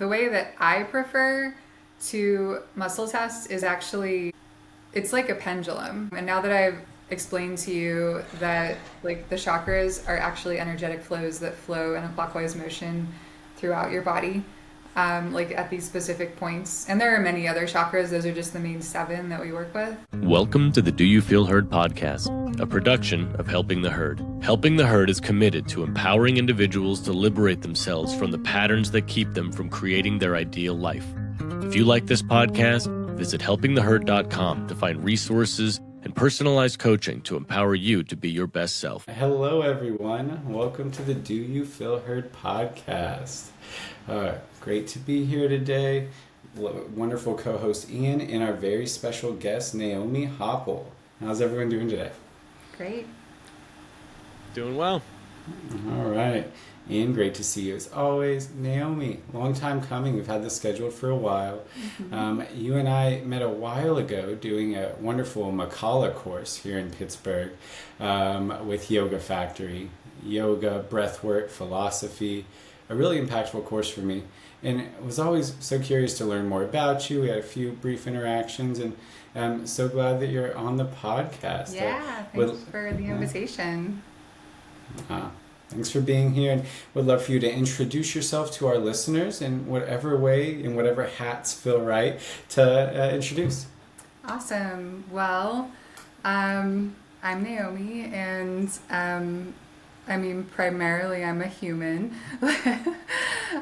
the way that I prefer to muscle test is actually, it's like a pendulum. And now that I've explained to you that like the chakras are actually energetic flows that flow in a clockwise motion throughout your body, like at these specific points. And there are many other chakras. Those are just the main 7 that we work with. Welcome to the Do You Feel Heard podcast, a production of Helping the Herd. Helping the Herd is committed to empowering individuals to liberate themselves from the patterns that keep them from creating their ideal life. If you like this podcast, visit helpingtheherd.com to find resources and personalized coaching to empower you to be your best self. Hello, everyone. Welcome to the Do You Feel Heard podcast. Great to be here today. Wonderful co-host Ian and our very special guest, Naomi Hoppel. How's everyone doing today? Great. Doing well. All right. Ian, great to see you as always. Naomi, long time coming. We've had this scheduled for a while. You and I met a while ago doing a wonderful Macala course here in Pittsburgh with Yoga Factory. Yoga, breathwork, philosophy, a really impactful course for me. And I was always so curious to learn more about you. We had a few brief interactions, and I'm so glad that you're on the podcast. Yeah, thanks for the invitation. Thanks for being here, and would love for you to introduce yourself to our listeners in whatever way, in whatever hats feel right to introduce. Awesome. Well, I'm Naomi, and primarily I'm a human.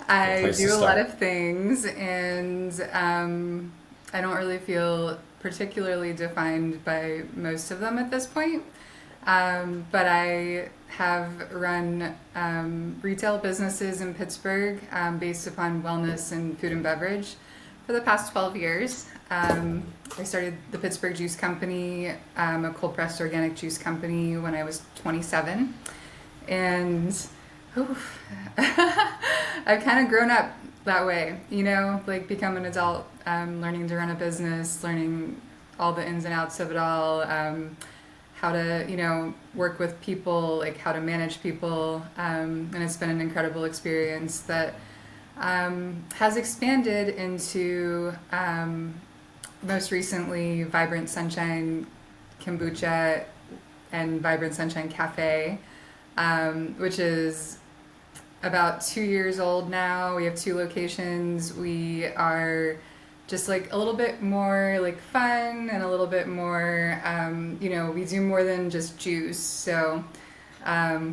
I do a lot of things, and I don't really feel particularly defined by most of them at this point. But I have run retail businesses in Pittsburgh based upon wellness and food and beverage for the past 12 years. I started the Pittsburgh Juice Company, a cold-pressed organic juice company, when I was 27. And I've kind of grown up that way, like become an adult, learning to run a business, learning all the ins and outs of it all, how to, work with people, like how to manage people. And it's been an incredible experience that has expanded into, most recently, Vibrant Sunshine Kombucha and Vibrant Sunshine Cafe, which is about 2 years old now. We have 2 locations. We are just like a little bit more like fun and a little bit more, we do more than just juice. So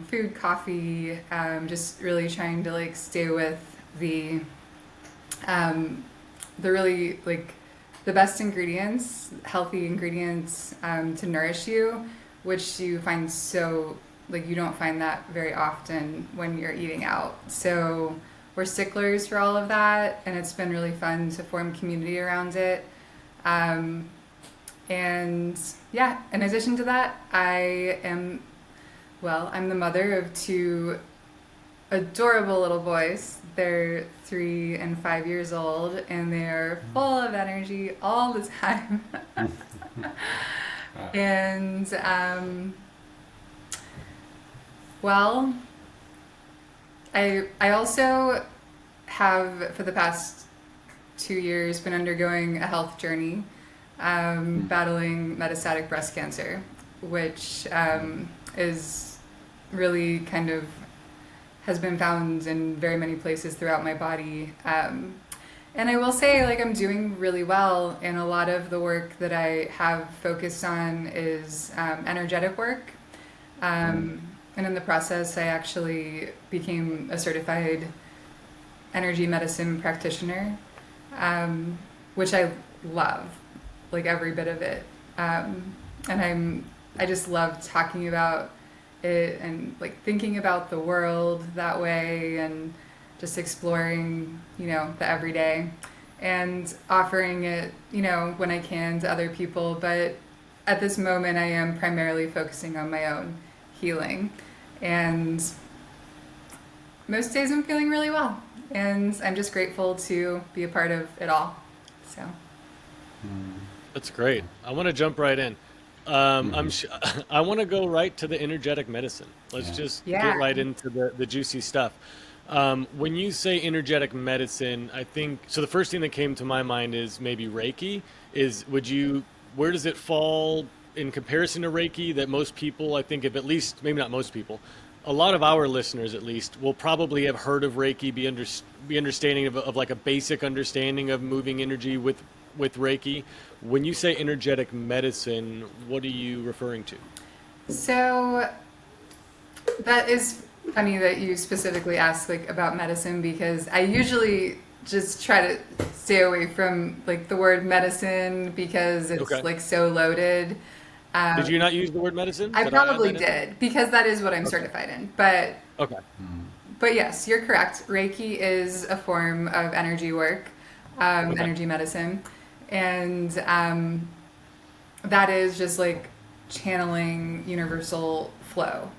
food, coffee, just really trying to like stay with the really like the best ingredients, healthy ingredients to nourish you, which you find so, like you don't find that very often when you're eating out. So we're sticklers for all of that, and it's been really fun to form community around it. And yeah, in addition to that, I'm the mother of 2 adorable little boys. They're 3 and 5 years old, and they're full of energy all the time. And I also have, for the past 2 years, been undergoing a health journey, battling metastatic breast cancer, which is really kind of has been found in very many places throughout my body. And I will say, like, I'm doing really well, and a lot of the work that I have focused on is energetic work. And in the process, I actually became a certified energy medicine practitioner, which I love, like every bit of it. And I just love talking about it and like thinking about the world that way, and just exploring, the everyday and offering it, when I can to other people. But at this moment, I am primarily focusing on my own healing. And most days I'm feeling really well, and I'm just grateful to be a part of it all. So That's great. I want to jump right in. I want to go right to the energetic medicine. Let's just get right into the juicy stuff. When you say energetic medicine, I think so. The first thing that came to my mind is maybe Reiki. Where does it fall in comparison to Reiki? That most people, I think, if at least maybe not most people, a lot of our listeners at least will probably have heard of Reiki, be understanding of like a basic understanding of moving energy with Reiki. When you say energetic medicine, what are you referring to? So that is funny that you specifically asked like about medicine, because I usually just try to stay away from like the word medicine because it's Okay. like so loaded. Did you not use the word medicine? I Did I add probably that in there? did because that is what I'm Okay. certified in. But Okay. yes, you're correct. Reiki is a form of energy work, Okay. energy medicine, and that is just like channeling universal flow.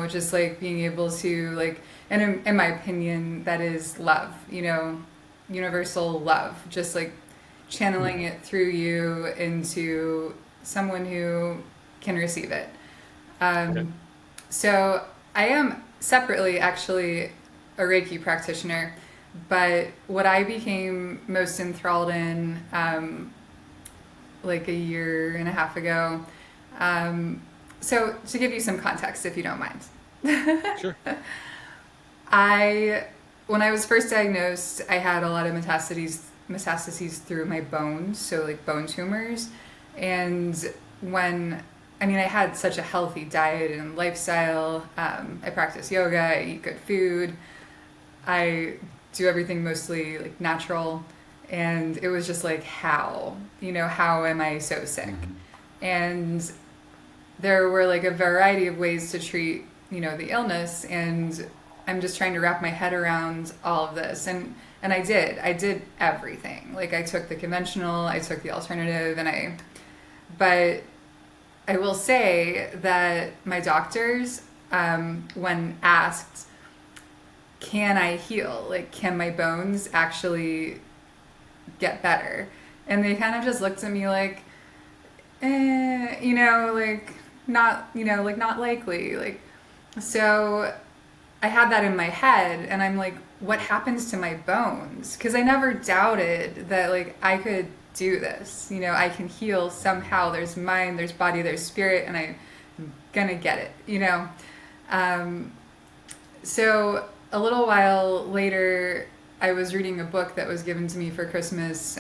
Just like being able to like, and in my opinion, that is love. Universal love. Just like channeling it through you into someone who can receive it. Okay. So I am separately actually a Reiki practitioner, but what I became most enthralled in like a year and a half ago. So to give you some context, if you don't mind, Sure. when I was first diagnosed, I had a lot of metastases through my bones, so like bone tumors. And I had such a healthy diet and lifestyle. I practice yoga, I eat good food, I do everything mostly like natural. And it was just like, how am I so sick? And there were like a variety of ways to treat, the illness. And I'm just trying to wrap my head around all of this. And I did everything. Like I took the conventional, I took the alternative, but I will say that my doctors, when asked, can I heal? Like, can my bones actually get better? And they kind of just looked at me like, like not, like not likely. Like, so I had that in my head and I'm like, what happens to my bones? Because I never doubted that like I could do this. I can heal somehow. There's mind, there's body, there's spirit, and I'm gonna get it, So a little while later, I was reading a book that was given to me for Christmas.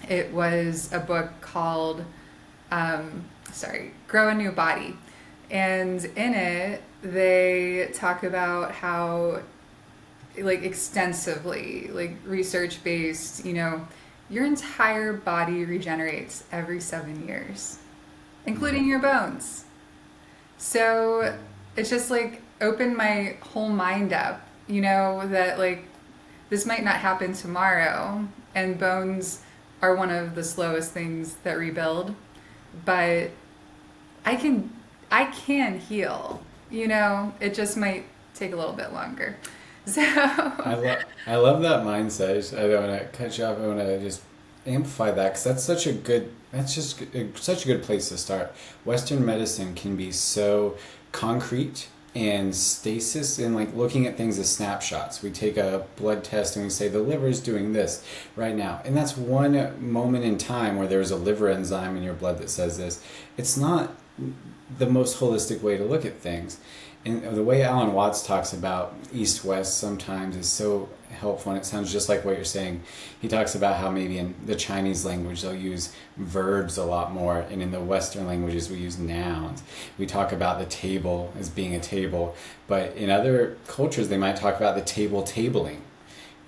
It was a book called, Grow a New Body. And in it, they talk about how, like extensively, like research-based, your entire body regenerates every 7 years, including your bones. So it's just like opened my whole mind up, that like this might not happen tomorrow, and bones are one of the slowest things that rebuild, but I can heal, it just might take a little bit longer. So I love that mindset. I don't want to cut you off. I want to just amplify that because that's such a good place to start. Western medicine can be so concrete and stasis and like looking at things as snapshots. We take a blood test and we say the liver is doing this right now. And that's one moment in time where there's a liver enzyme in your blood that says this. It's not the most holistic way to look at things. And the way Alan Watts talks about East-West sometimes is so helpful, and it sounds just like what you're saying. He talks about how maybe in the Chinese language they'll use verbs a lot more, and in the Western languages we use nouns. We talk about the table as being a table, but in other cultures they might talk about the table tabling.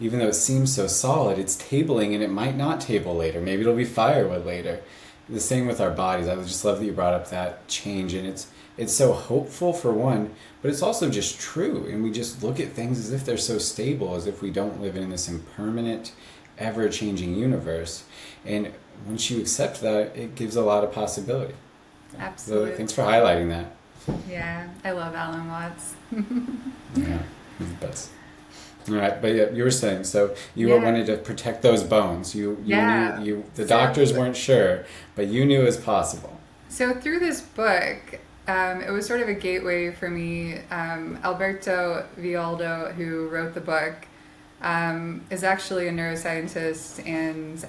Even though it seems so solid, it's tabling and it might not table later. Maybe it'll be firewood later. The same with our bodies. I just love that you brought up that change, and it's so hopeful for one, but it's also just true. And we just look at things as if they're so stable, as if we don't live in this impermanent, ever-changing universe. And once you accept that, it gives a lot of possibility. absolutely. So thanks for highlighting that. Yeah, I love Alan Watts. Yeah, he's the best. All right, but yeah, you were saying, so you Yeah. wanted to protect those bones. You Yeah. knew the doctors weren't sure, but you knew it was possible. So through this book, it was sort of a gateway for me. Alberto Vialdo, who wrote the book, is actually a neuroscientist, and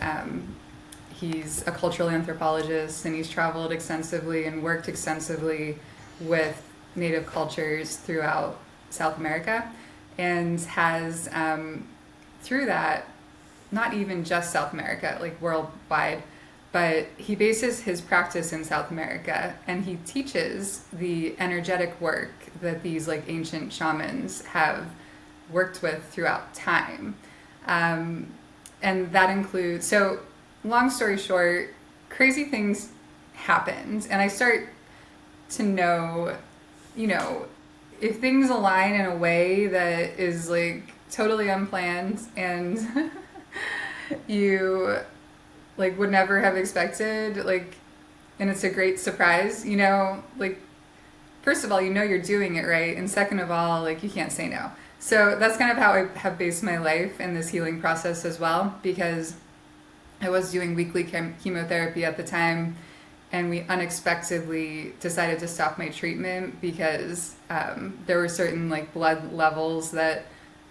he's a cultural anthropologist, and he's traveled extensively and worked extensively with native cultures throughout South America, and has, through that, not even just South America, like worldwide, but he bases his practice in South America, and he teaches the energetic work that these like ancient shamans have worked with throughout time. And that includes, so long story short, crazy things happened, and I start to know, if things align in a way that is like totally unplanned and you like would never have expected, like, and it's a great surprise, like, first of all, you're doing it right, and second of all, like, you can't say no. So that's kind of how I have based my life in this healing process as well, because I was doing weekly chemotherapy at the time, and we unexpectedly decided to stop my treatment because there were certain like blood levels that,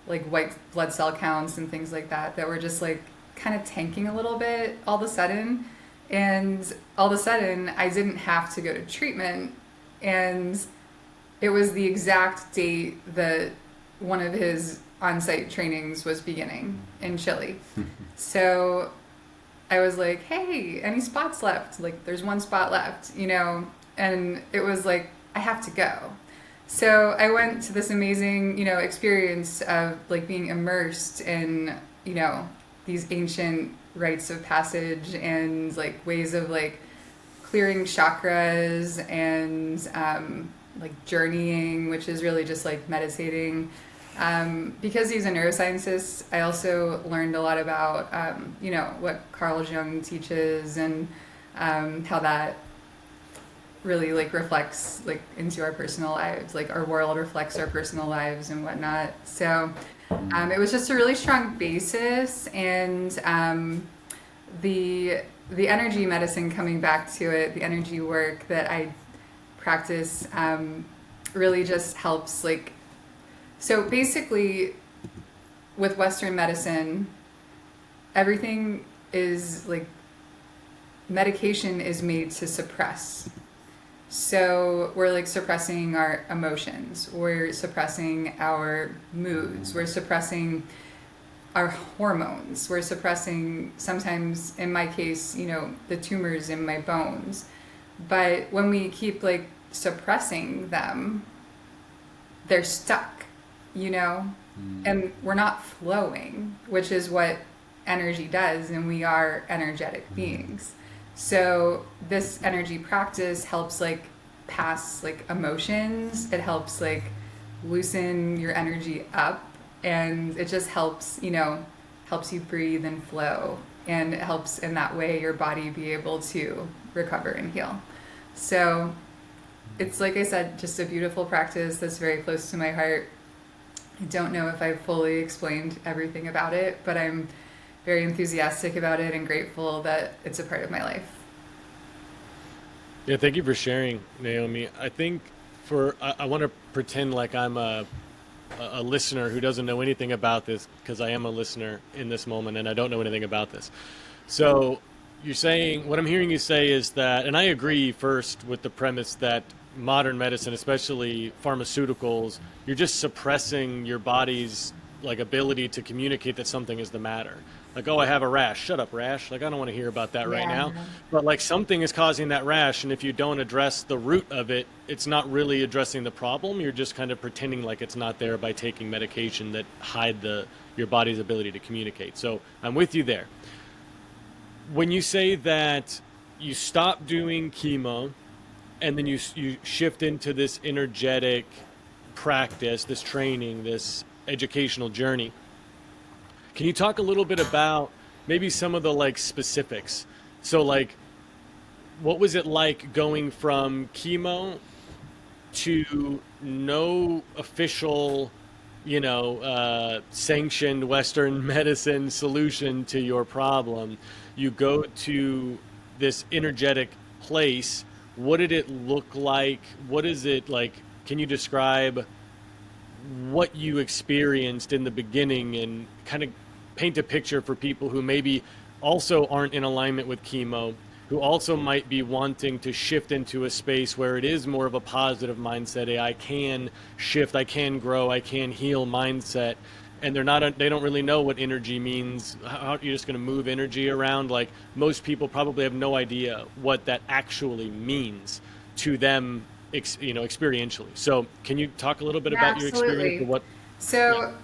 like white blood cell counts and things like that were just like kind of tanking a little bit all of a sudden. And all of a sudden I didn't have to go to treatment, and it was the exact date that one of his on-site trainings was beginning in Chile. So I was like, hey, any spots left? Like, there's one spot left, and it was like, I have to go. So I went to this amazing, experience of like being immersed in, these ancient rites of passage and like ways of like clearing chakras and like journeying, which is really just like meditating. Because he's a neuroscientist, I also learned a lot about, what Carl Jung teaches, and how that really like reflects like into our personal lives, like our world reflects our personal lives and whatnot. So it was just a really strong basis, and the energy medicine, coming back to it, the energy work that I practice really just helps like. So basically, with Western medicine, everything is like, medication is made to suppress. So we're like suppressing our emotions, we're suppressing our moods, we're suppressing our hormones, we're suppressing, sometimes in my case, the tumors in my bones. But when we keep like suppressing them, they're stuck. And we're not flowing, which is what energy does, and we are energetic beings. So this energy practice helps like pass like emotions, it helps like loosen your energy up, and it just helps, helps you breathe and flow, and it helps in that way your body be able to recover and heal. So it's, like I said, just a beautiful practice that's very close to my heart. I don't know if I fully explained everything about it, but I'm very enthusiastic about it and grateful that it's a part of my life. Yeah, thank you for sharing, Naomi. I think I want to pretend like I'm a listener who doesn't know anything about this, because I am a listener in this moment and I don't know anything about this. So you're saying, what I'm hearing you say is that, and I agree first with the premise that modern medicine, especially pharmaceuticals, you're just suppressing your body's like ability to communicate that something is the matter. Like, oh, I have a rash. Shut up, rash. Like, I don't want to hear about that right now. But like, something is causing that rash, and if you don't address the root of it, it's not really addressing the problem. You're just kind of pretending like it's not there by taking medication that hide your body's ability to communicate. So I'm with you there. When you say that you stop doing chemo and then you shift into this energetic practice, this training, this educational journey, can you talk a little bit about maybe some of the like specifics? So like, what was it like going from chemo to no official, sanctioned Western medicine solution to your problem? You go to this energetic place What did it look like? What is it like? Can you describe what you experienced in the beginning and kind of paint a picture for people who maybe also aren't in alignment with chemo, who also might be wanting to shift into a space where it is more of a positive mindset, I can shift, I can grow, I can heal mindset, and they don't really know what energy means. How you're just going to move energy around? Like, most people probably have no idea what that actually means to them, experientially. So can you talk a little bit Yeah, about your experience of absolutely. what? Yeah. So,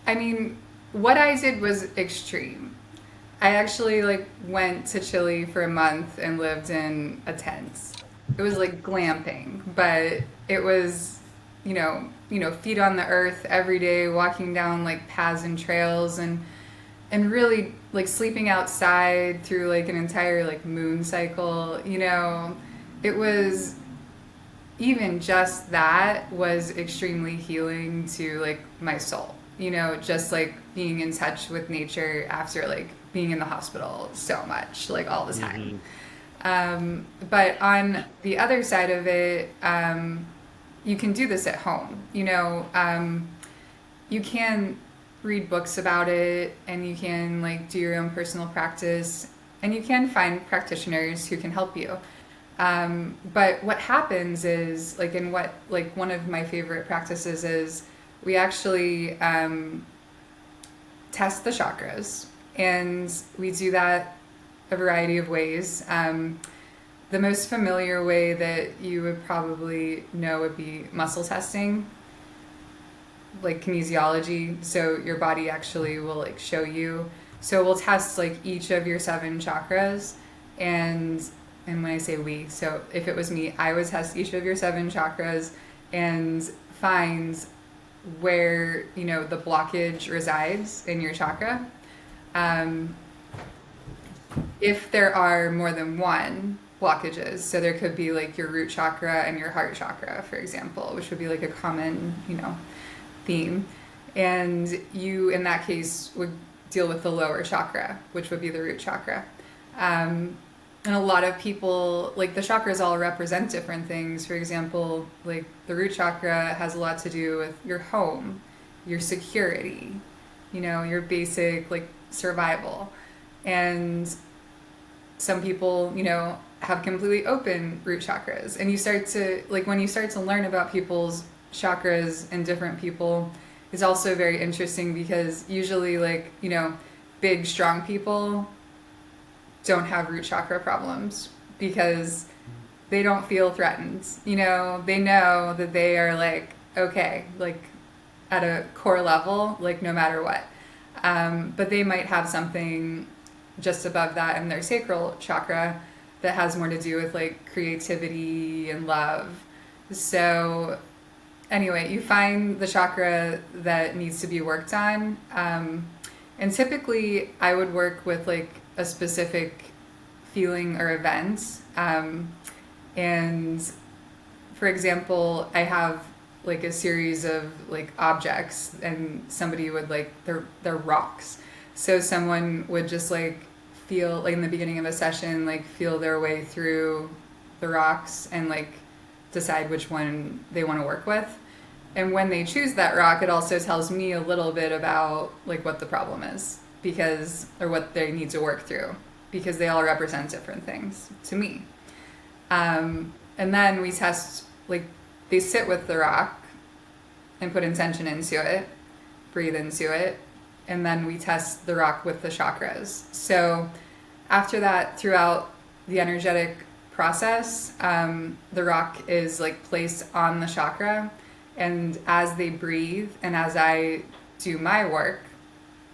I mean, what I did was extreme. I actually like went to Chile for a month and lived in a tent. It was like glamping, but it was, feet on the earth every day, walking down like paths and trails, and really like sleeping outside through like an entire like moon cycle. It was, even just that was extremely healing to like my soul. Just like being in touch with nature after like being in the hospital so much, like all the Mm-hmm. time. But on the other side of it, you can do this at home. You can read books about it, and you can like do your own personal practice, and you can find practitioners who can help you. But what happens is, like, in what, like, one of my favorite practices is we actually test the chakras, and we do that a variety of ways. The most familiar way that you would probably know would be muscle testing, like kinesiology. So your body actually will like show you. So we'll test like each of your 7 chakras, and when I say we, so if it was me, I would test each of your 7 chakras and find where the blockage resides in your chakra. If there are more than one blockages, so there could be like your root chakra and your heart chakra, for example, which would be like a common theme, and you in that case would deal with the lower chakra, which would be the root chakra. And a lot of people, like, the chakras all represent different things. For example, like the root chakra has a lot to do with your home, your security, your basic like survival. And some people, have completely open root chakras. And you start to, like, when you start to learn about people's chakras and different people, is also very interesting, because usually, like, big, strong people don't have root chakra problems because they don't feel threatened. They know that they are like, okay, like at a core level, like no matter what. But they might have something just above that in their sacral chakra that has more to do with like creativity and love. So anyway, you find the chakra that needs to be worked on. And typically I would work with like a specific feeling or event. And for example, I have like a series of like objects, and somebody would like, they're rocks. So someone would just like feel, like in the beginning of a session, like feel their way through the rocks and like decide which one they want to work with. And when they choose that rock, it also tells me a little bit about like what the problem is, or what they need to work through, because they all represent different things to me. And then we test, like, they sit with the rock and put intention into it, breathe into it, and then we test the rock with the chakras. So after that, throughout the energetic process, the rock is like placed on the chakra, and as they breathe and as I do my work,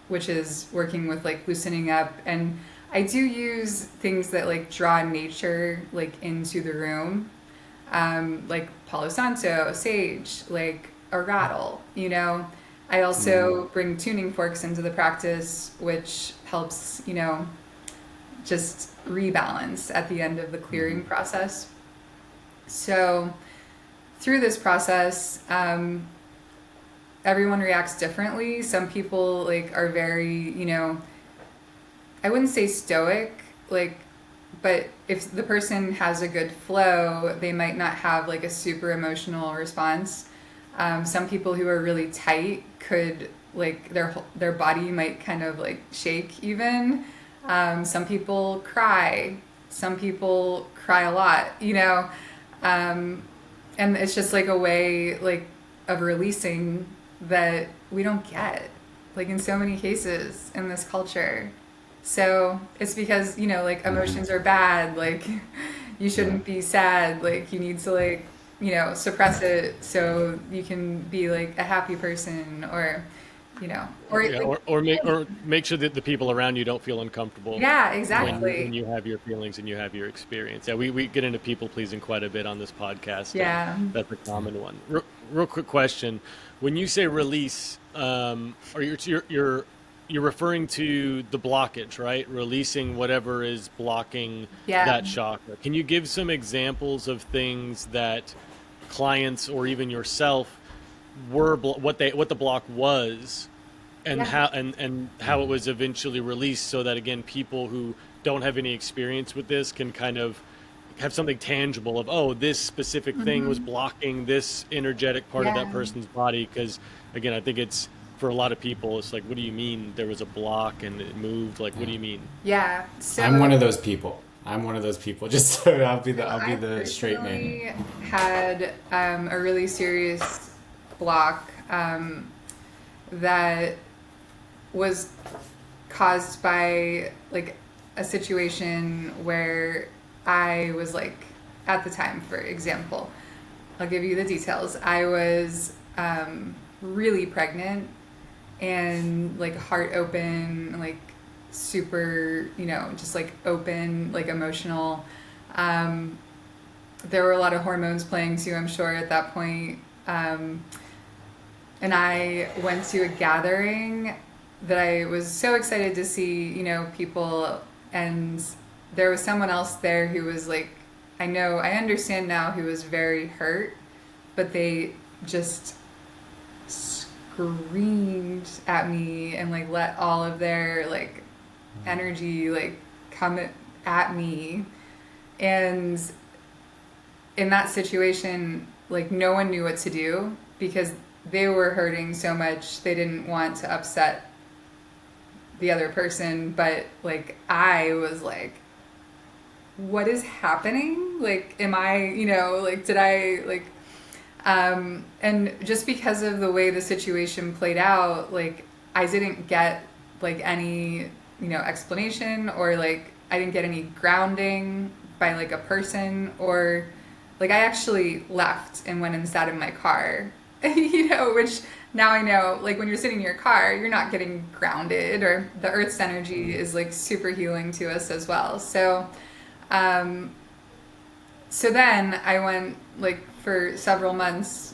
which is working with like loosening up, and I do use things that like draw nature like into the room, like Palo Santo, sage, like a rattle. I also bring tuning forks into the practice, which helps just rebalance at the end of the clearing process. So through this process, everyone reacts differently. Some people like are very, I wouldn't say stoic, like but if the person has a good flow, they might not have like a super emotional response. Some people who are really tight could like their body might kind of like shake even. Some people cry. Some people cry a lot, and it's just like a way like of releasing that we don't get like in so many cases in this culture. So it's because, like emotions are bad, like you shouldn't be sad, like you need to like, suppress it so you can be like a happy person or Yeah, like, or make sure that the people around you don't feel uncomfortable yeah, when exactly. you have your feelings and you have your experience. Yeah, we get into people pleasing quite a bit on this podcast. Yeah. That's a common one. Real quick question: when you say release, are you're referring to the blockage, right? Releasing whatever is blocking Yeah. that chakra. Can you give some examples of things that clients or even yourself were what the block was, and Yeah. how it was eventually released, so that again people who don't have any experience with this can kind of have something tangible of, oh, this specific thing was blocking this energetic part of that Yeah. person's body. Because again, I think it's, for a lot of people, it's like, what do you mean there was a block and it moved? Like, what do you mean? Yeah. So I'm one of those people. Just so I'll be I the straight man. personally had a really serious block that was caused by like a situation where I was like, at the time, for example, I'll give you the details. I was really pregnant and like heart open, like super, just like open, like emotional. There were a lot of hormones playing too, I'm sure, at that point. And I went to a gathering that I was so excited to see, people, and there was someone else there who was like, I understand now, who was very hurt, but they just screamed at me and like let all of their like energy like come at me. And in that situation, like no one knew what to do because they were hurting so much. They didn't want to upset the other person, but like I was like, what is happening? Like, am I, like, did I like, and just because of the way the situation played out, like I didn't get like any, explanation, or like I didn't get any grounding by like a person, or like I actually left and went and sat in my car, which now I know, like when you're sitting in your car, you're not getting grounded, or the earth's energy is like super healing to us as well. So, so then I went like for several months.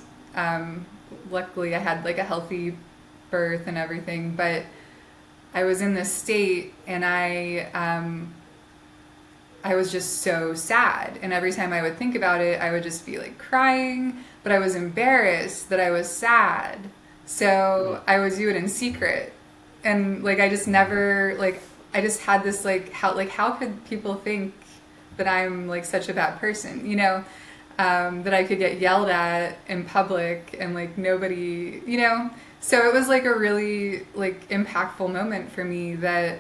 Luckily I had like a healthy birth and everything, but I was in this state and I was just so sad. And every time I would think about it, I would just be like crying, but I was embarrassed that I was sad. So I would do it in secret. And like, I just never, like, I just had this, like, how could people think that I'm like such a bad person, that I could get yelled at in public and like nobody, So it was like a really like impactful moment for me that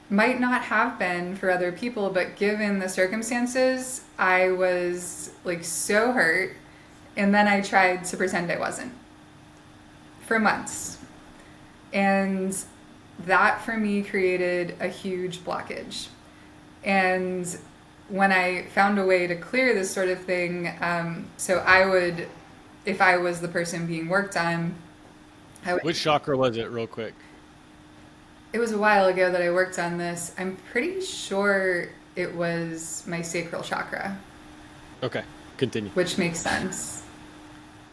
might not have been for other people, but given the circumstances, I was like so hurt. And then I tried to pretend I wasn't for months. And that for me created a huge blockage. And when I found a way to clear this sort of thing, so I would, if I was the person being worked on, Which chakra was it, real quick? It was a while ago that I worked on this. I'm pretty sure it was my sacral chakra. Okay, continue. Which makes sense.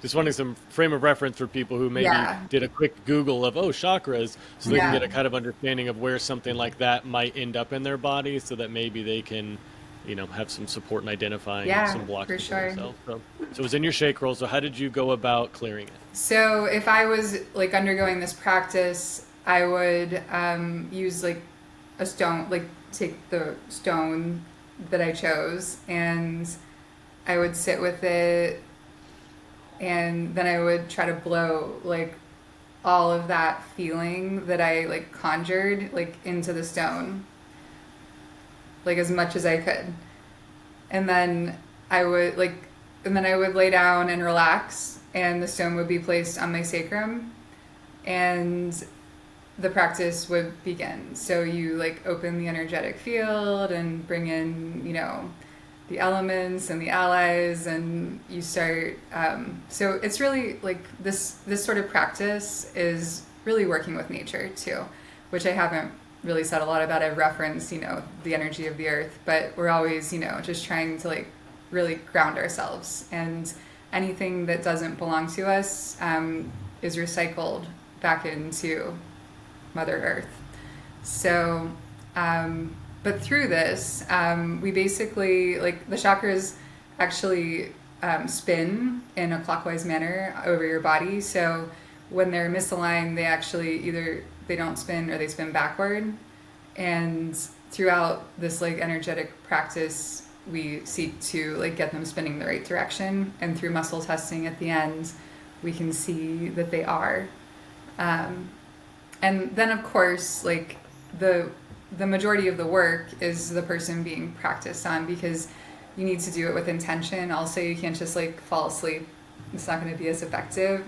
Just wanting some frame of reference for people who maybe did a quick Google of, chakras, so they can get a kind of understanding of where something like that might end up in their body, so that maybe they can, have some support in identifying some blocks for sure. themselves. So it was in your sacral. So how did you go about clearing it? So if I was like undergoing this practice, I would use like a stone, like take the stone that I chose, and I would sit with it, and then I would try to blow like all of that feeling that I like conjured like into the stone, like as much as I could. And then I would like, and then I would lay down and relax, and the stone would be placed on my sacrum, and the practice would begin. So you like open the energetic field and bring in, you know, the elements and the allies, and you start. So it's really like this sort of practice is really working with nature too, which I haven't really said a lot about. I've referenced, you know, the energy of the earth, but we're always, you know, just trying to like really ground ourselves, and anything that doesn't belong to us is recycled back into Mother Earth. So, but through this, we basically, like, the chakras actually spin in a clockwise manner over your body. So when they're misaligned, they actually either they don't spin or they spin backward. And throughout this like energetic practice, we seek to like get them spinning the right direction. And through muscle testing at the end, we can see that they are. And then of course, like the majority of the work is the person being practiced on, because you need to do it with intention. Also, you can't just like fall asleep. It's not going to be as effective,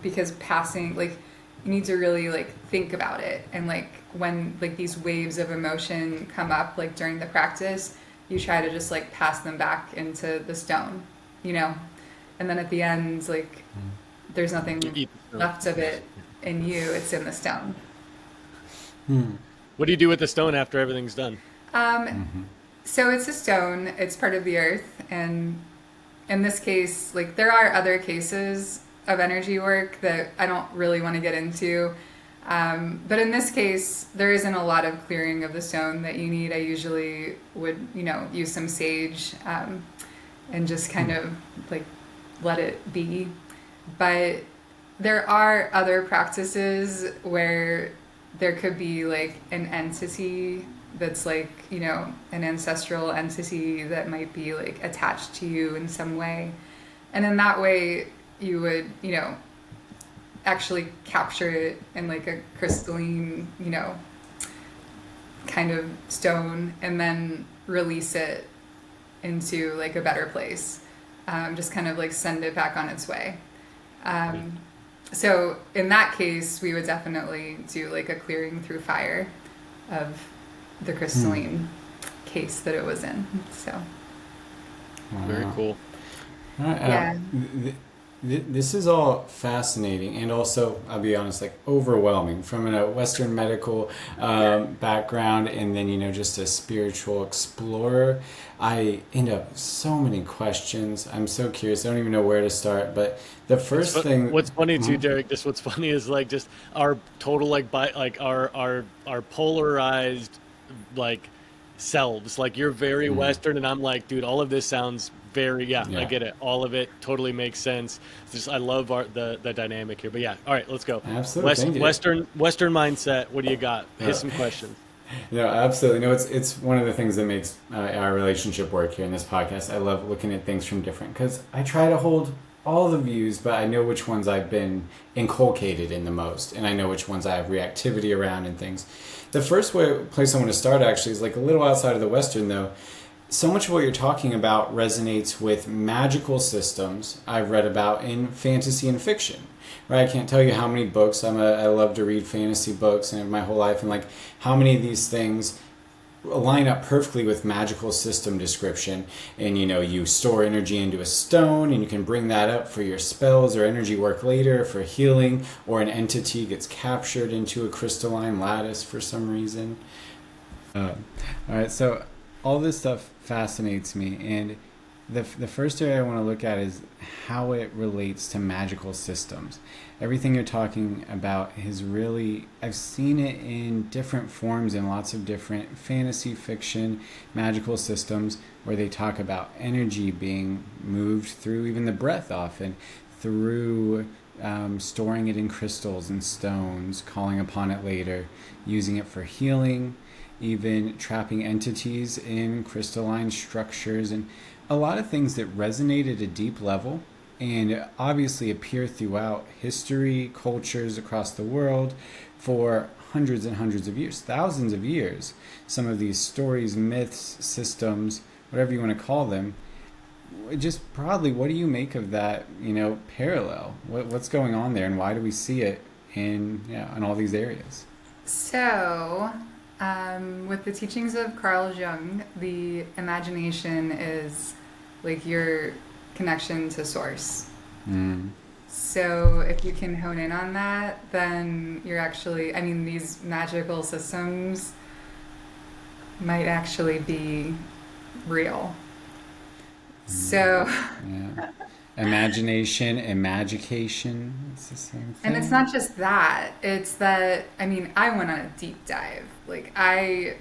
because passing, like, you need to really like think about it. And like when like these waves of emotion come up like during the practice, you try to just like pass them back into the stone, you know. And then at the end, like, there's nothing left of it in you, it's in the stone. What do you do with the stone after everything's done? So it's a stone, it's part of the earth, and in this case, like, there are other cases of energy work that I don't really want to get into, but in this case, there isn't a lot of clearing of the stone that you need. I usually would, you know, use some sage, and just kind of like let it be. But there are other practices where there could be like an entity that's like, you know, an ancestral entity that might be like attached to you in some way. And in that way, you would, you know, actually capture it in like a crystalline, you know, kind of stone, and then release it into like a better place. Just kind of like send it back on its way. So in that case, we would definitely do like a clearing through fire of the crystalline case that it was in. So Very cool. All right, yeah. This is all fascinating, and also, I'll be honest, like overwhelming from a Western medical background, and then, you know, just a spiritual explorer. I end up with so many questions. I'm so curious. I don't even know where to start. But the first thing. What's funny too, Derek? Just what's funny is like just our total like our polarized like selves. Like, you're very Western, and I'm like, dude, all of this sounds very I get it. All of it totally makes sense. It's just I love the dynamic here. But yeah, all right, let's go. Absolutely. Western mindset. What do you got? Hit some questions. No, absolutely. No, it's one of the things that makes our relationship work here in this podcast. I love looking at things from different, because I try to hold all the views, but I know which ones I've been inculcated in the most, and I know which ones I have reactivity around and things. The first place I want to start actually is like a little outside of the Western, though. So much of what you're talking about resonates with magical systems I've read about in fantasy and fiction. Right? I can't tell you how many books. I love to read fantasy books and my whole life, and like how many of these things line up perfectly with magical system description. And, you know, you store energy into a stone, and you can bring that up for your spells or energy work later for healing, or an entity gets captured into a crystalline lattice for some reason. All right, so all this stuff fascinates me, and the first area I want to look at is how it relates to magical systems. Everything you're talking about is really, I've seen it in different forms in lots of different fantasy, fiction, magical systems, where they talk about energy being moved through even the breath, often through storing it in crystals and stones, calling upon it later, using it for healing. even trapping entities in crystalline structures, and a lot of things that resonate at a deep level and obviously appear throughout history, cultures across the world for hundreds and hundreds of years, thousands of years. Some of these stories, myths, systems, whatever you want to call them. Just broadly, what do you make of that, parallel? What's going on there, and why do we see it in all these areas? So, with the teachings of Carl Jung, the imagination is like your connection to source. So if you can hone in on that, then you're actually, these magical systems might actually be real. So imagination, imagication, it's the same thing. And it's not just that, it's that, I went on a deep dive. Like, I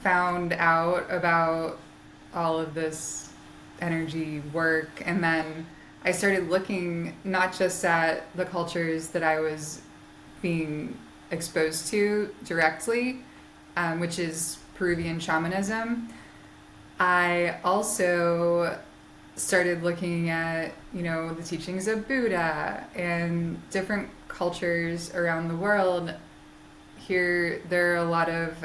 found out about all of this energy work, and then I started looking not just at the cultures that I was being exposed to directly, which is Peruvian shamanism. I also started looking at, the teachings of Buddha and different cultures around the world. Here, there's a lot of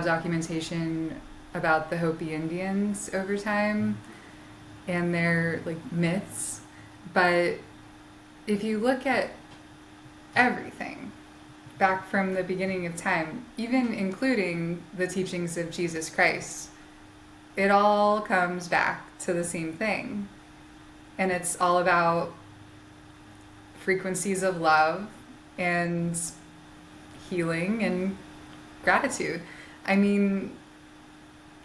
documentation about the Hopi Indians over time and their myths. But if you look at everything back from the beginning of time, even including the teachings of Jesus Christ, it all comes back to the same thing. And it's all about frequencies of love and healing and gratitude.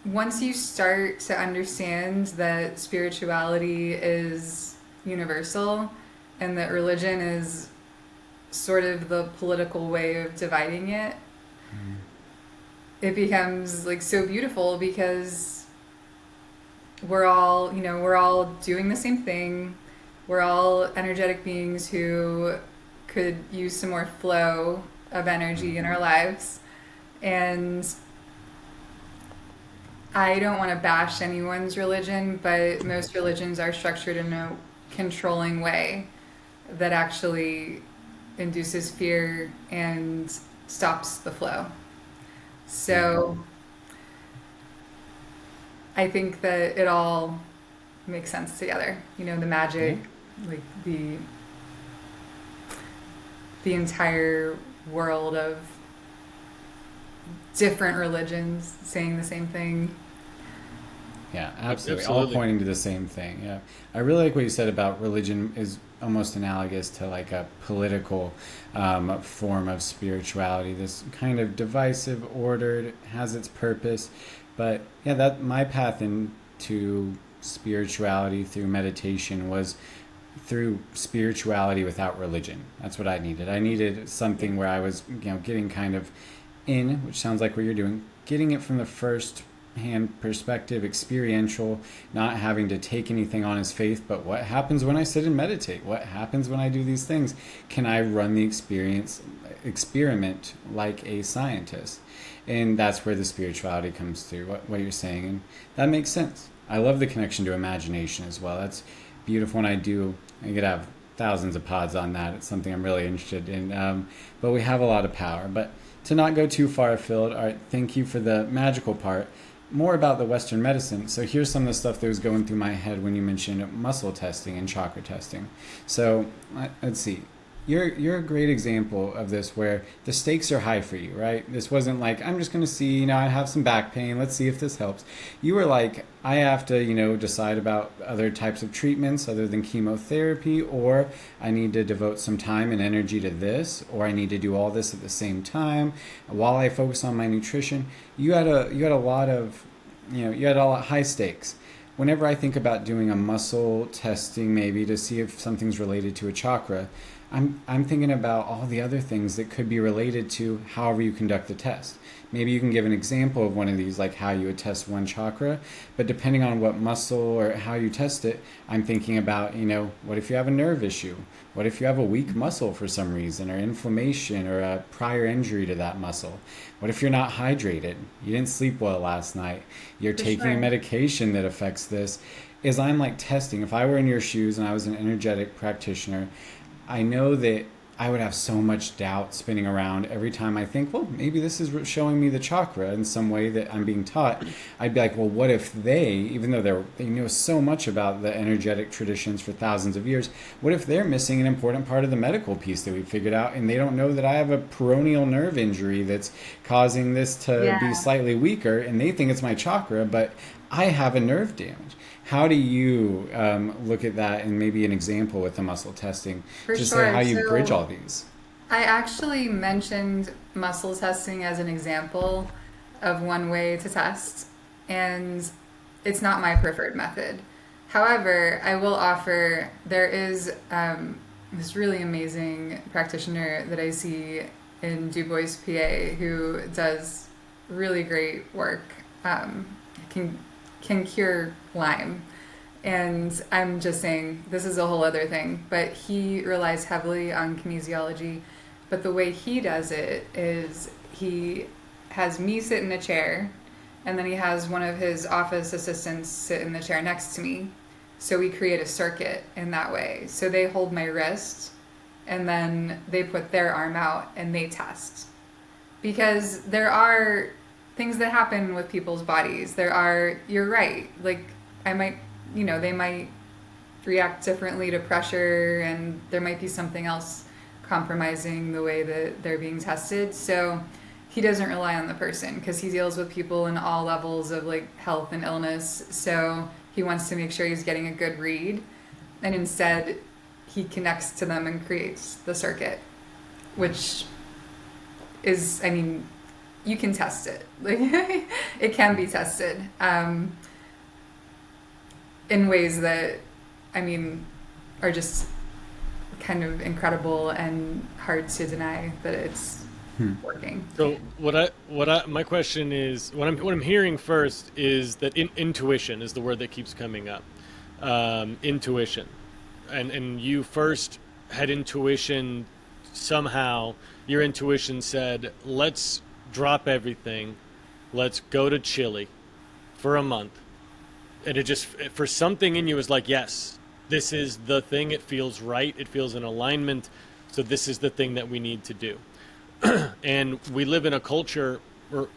Once you start to understand that spirituality is universal and that religion is sort of the political way of dividing it, it becomes so beautiful, because we're all doing the same thing. We're all energetic beings who could use some more flow of energy in our lives. And I don't want to bash anyone's religion, but most religions are structured in a controlling way that actually induces fear and stops the flow. So I think that it all makes sense together. The magic, the entire world of different religions saying the same thing. Yeah, absolutely. All pointing to the same thing. Yeah. I really like what you said about religion is almost analogous to a political form of spirituality. This kind of divisive, ordered, has its purpose. But that my path into spirituality through meditation was through spirituality without religion. That's what I needed. I needed something where I was, getting kind of in, which sounds like what you're doing, getting it from the first hand perspective, experiential, not having to take anything on as faith, but what happens when I sit and meditate? What happens when I do these things? Can I run the experiment like a scientist? And that's where the spirituality comes through, what you're saying. And that makes sense. I love the connection to imagination as well. That's beautiful. And I could have thousands of pods on that. It's something I'm really interested in. But we have a lot of power. But to not go too far afield, all right, thank you for the magical part. More about the Western medicine. So here's some of the stuff that was going through my head when you mentioned muscle testing and chakra testing. So let's see. You're a great example of this, where the stakes are high for you, right? This wasn't like, I'm just going to see, I have some back pain. Let's see if this helps. You were like, I have to, decide about other types of treatments other than chemotherapy, or I need to devote some time and energy to this, or I need to do all this at the same time while I focus on my nutrition. You had a lot of high stakes. Whenever I think about doing a muscle testing, maybe to see if something's related to a chakra, I'm thinking about all the other things that could be related to however you conduct the test. Maybe you can give an example of one of these, like how you would test one chakra, but depending on what muscle or how you test it, I'm thinking about, what if you have a nerve issue? What if you have a weak muscle for some reason, or inflammation, or a prior injury to that muscle? What if you're not hydrated? You didn't sleep well last night. You're For taking a sure. medication that affects this. Is I'm like testing. If I were in your shoes and I was an energetic practitioner, I know that I would have so much doubt spinning around every time I think, well, maybe this is showing me the chakra in some way that I'm being taught. I'd be like, well, what if they, even though they know so much about the energetic traditions for thousands of years, what if they're missing an important part of the medical piece that we figured out, and they don't know that I have a peroneal nerve injury that's causing this to be Yeah, slightly weaker, and they think it's my chakra, but I have a nerve damage. How do you look at that, and maybe an example with the muscle testing, for just so how sure. you bridge all So these? I actually mentioned muscle testing as an example of one way to test, and it's not my preferred method. However, I will offer there is this really amazing practitioner that I see in Du Bois, PA, who does really great work. Can can cure Lyme. And I'm just saying, this is a whole other thing, but he relies heavily on kinesiology. But the way he does it is he has me sit in a chair, and then he has one of his office assistants sit in the chair next to me. So we create a circuit in that way. So they hold my wrist, and then they put their arm out and they test. Because there are things that happen with people's bodies. You're right, like I might, they might react differently to pressure, and there might be something else compromising the way that they're being tested. So he doesn't rely on the person because he deals with people in all levels of like health and illness. So he wants to make sure he's getting a good read, and instead he connects to them and creates the circuit, which is, I mean, you can test it. Like it can be tested in ways that, I mean, are just kind of incredible and hard to deny that it's working. So my question is, what I'm hearing first is that intuition is the word that keeps coming up. Intuition, and you first had intuition. Somehow your intuition said, let's drop everything, let's go to Chile for a month. And it just, for something in you, was like, yes, this is the thing. It feels right, it feels in alignment, so this is the thing that we need to do. And we live in a culture,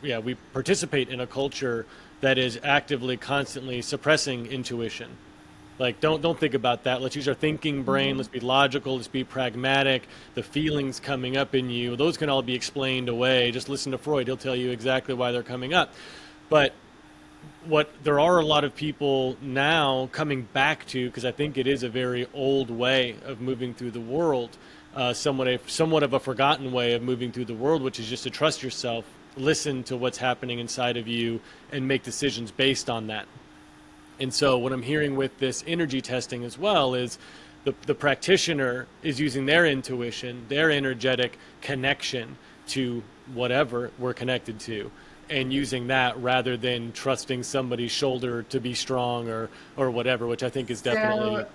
we participate in a culture that is actively, constantly suppressing intuition. Like, don't think about that. Let's use our thinking brain. Let's be logical. Let's be pragmatic. The feelings coming up in you, those can all be explained away. Just listen to Freud. He'll tell you exactly why they're coming up. But there are a lot of people now coming back to, because I think it is a very old way of moving through the world, somewhat of a forgotten way of moving through the world, which is just to trust yourself, listen to what's happening inside of you, and make decisions based on that. And so what I'm hearing with this energy testing as well is the practitioner is using their intuition, their energetic connection to whatever we're connected to, and using that rather than trusting somebody's shoulder to be strong or whatever, which I think is definitely... So,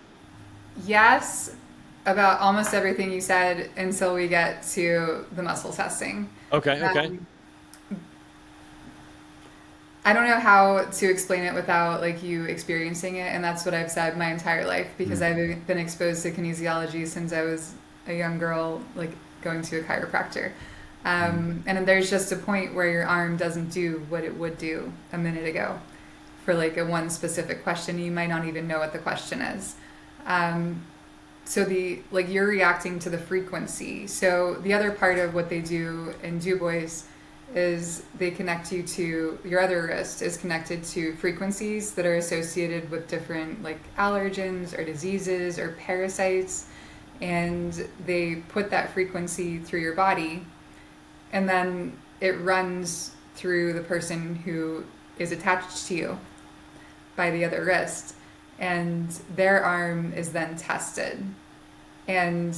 yes, about almost everything you said until we get to the muscle testing. Okay. I don't know how to explain it without like you experiencing it, and that's what I've said my entire life because I've been exposed to kinesiology since I was a young girl, like going to a chiropractor. And then there's just a point where your arm doesn't do what it would do a minute ago for like a one specific question. You might not even know what the question is. So you're reacting to the frequency. So the other part of what they do in Du Bois is they connect you to your other wrist is connected to frequencies that are associated with different like allergens or diseases or parasites, and they put that frequency through your body, and then it runs through the person who is attached to you by the other wrist, and their arm is then tested. And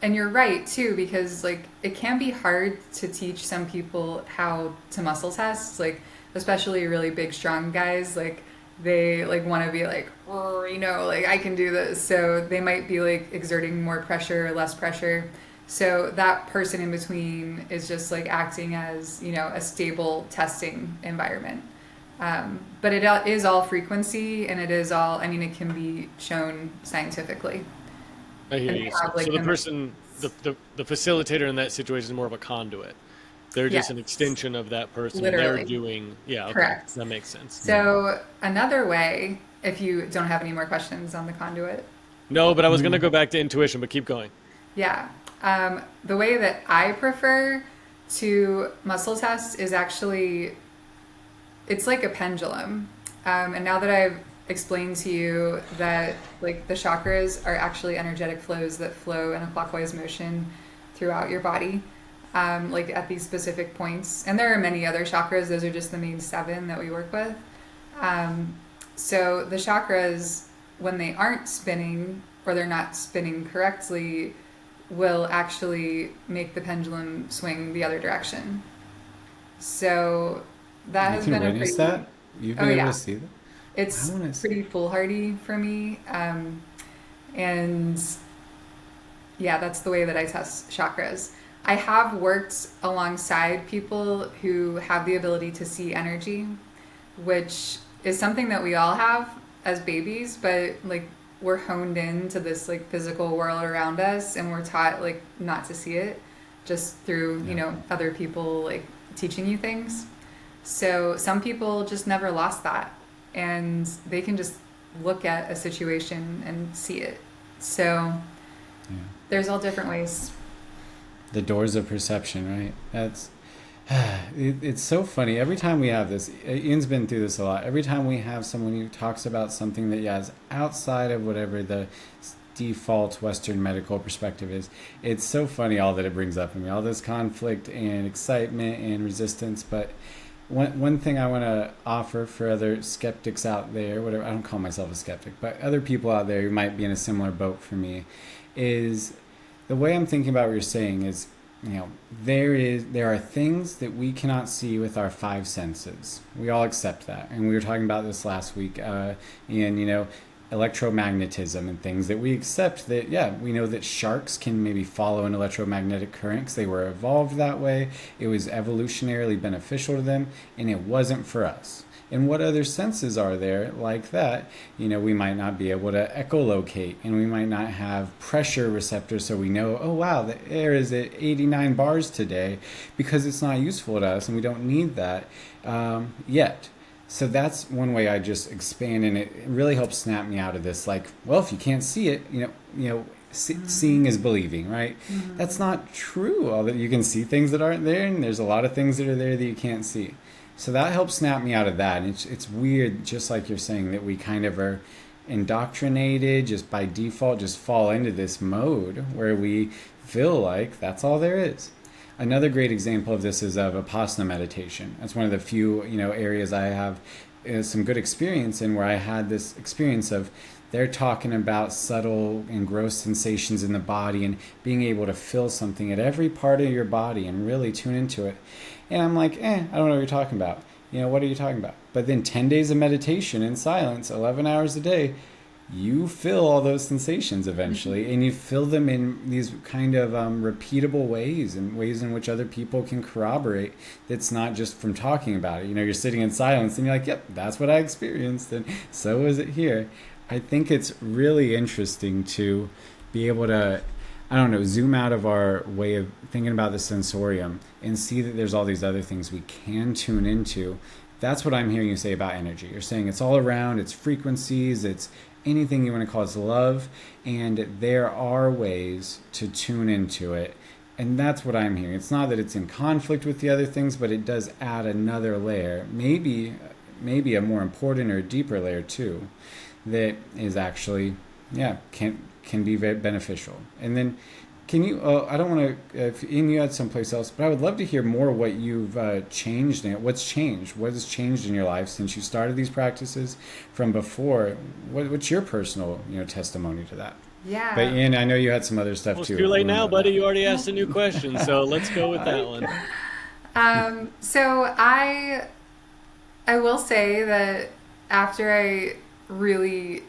And you're right too, because like it can be hard to teach some people how to muscle test, like especially really big strong guys, like they like want to be like, oh, you know, like I can do this, so they might be like exerting more pressure or less pressure. So that person in between is just like acting as, you know, a stable testing environment. But it is all frequency, and it is all, I mean, it can be shown scientifically. I hear And you. they So, have, like, so the person, the facilitator in that situation is more of a conduit. They're just Yes. an extension of that person. And Literally. they're doing, yeah, okay. Correct. That makes sense. So another way, if you don't have any more questions on the conduit, No, but I was going to go back to intuition, but keep going. yeah. The way that I prefer to muscle test is actually, it's like a pendulum. And now that I've explained to you that like the chakras are actually energetic flows that flow in a clockwise motion throughout your body, like at these specific points. And there are many other chakras. Those are just the main 7 that we work with. So the chakras, when they aren't spinning or they're not spinning correctly, will actually make the pendulum swing the other direction. So that You has can been a witness pretty, that? You've been able to see that? it's I wanna see. pretty foolhardy for me. And yeah, that's the way that I test chakras. I have worked alongside people who have the ability to see energy, which is something that we all have as babies, but like we're honed into this like physical world around us, and we're taught like not to see it just through, you know, other people like teaching you things. So some people just never lost that, and they can just look at a situation and see it. So there's all different ways. The doors of perception, right? That's it's so funny. Every time we have this, Ian's been through this a lot. Every time we have someone who talks about something that is outside of whatever the default Western medical perspective is, it's so funny all that it brings up in me, all this conflict and excitement and resistance. But one thing I want to offer for other skeptics out there, whatever, I don't call myself a skeptic, but other people out there who might be in a similar boat for me, is the way I'm thinking about what you're saying is, you know, there are things that we cannot see with our 5 senses. We all accept that, and we were talking about this last week, in, you know, electromagnetism and things that we accept that, yeah, we know that sharks can maybe follow an electromagnetic current because they were evolved that way. It was evolutionarily beneficial to them, and it wasn't for us. And what other senses are there like that? You know, we might not be able to echolocate, and we might not have pressure receptors so we know, oh wow, the air is at 89 bars today, because it's not useful to us and we don't need that yet. So that's one way I just expand, and it really helps snap me out of this, like, well, if you can't see it, seeing is believing, right? That's not true. All that you can see things that aren't there, and there's a lot of things that are there that you can't see. So that helps snap me out of that. And it's weird, just like you're saying, that we kind of are indoctrinated just by default, just fall into this mode where we feel like that's all there is. Another great example of this is of Vipassana meditation. That's one of the few, areas I have some good experience in, where I had this experience of they're talking about subtle and gross sensations in the body and being able to feel something at every part of your body and really tune into it. And I'm like, I don't know what you're talking about. What are you talking about? But then 10 days of meditation in silence, 11 hours a day, you feel all those sensations eventually, and you feel them in these kind of repeatable ways, and ways in which other people can corroborate. That's not just from talking about it. You're sitting in silence and you're like, yep, that's what I experienced, and so is it here. I think it's really interesting to be able to, zoom out of our way of thinking about the sensorium and see that there's all these other things we can tune into. That's what I'm hearing you say about energy. You're saying it's all around, it's frequencies, it's anything you want to call it, love, and there are ways to tune into it. And that's what I'm hearing. It's not that it's in conflict with the other things, but it does add another layer, maybe a more important or deeper layer too, that is actually, can be very beneficial. And then can you, I don't want to, if you had someplace else, but I would love to hear more what you've changed in it. What's changed? What has changed in your life since you started these practices from before? What's your personal, testimony to that? Yeah. But Ian, I know you had some other stuff Well, it's too. too late We'll now, know buddy. that. You already asked a new question, so let's go with that one. So I will say that after I really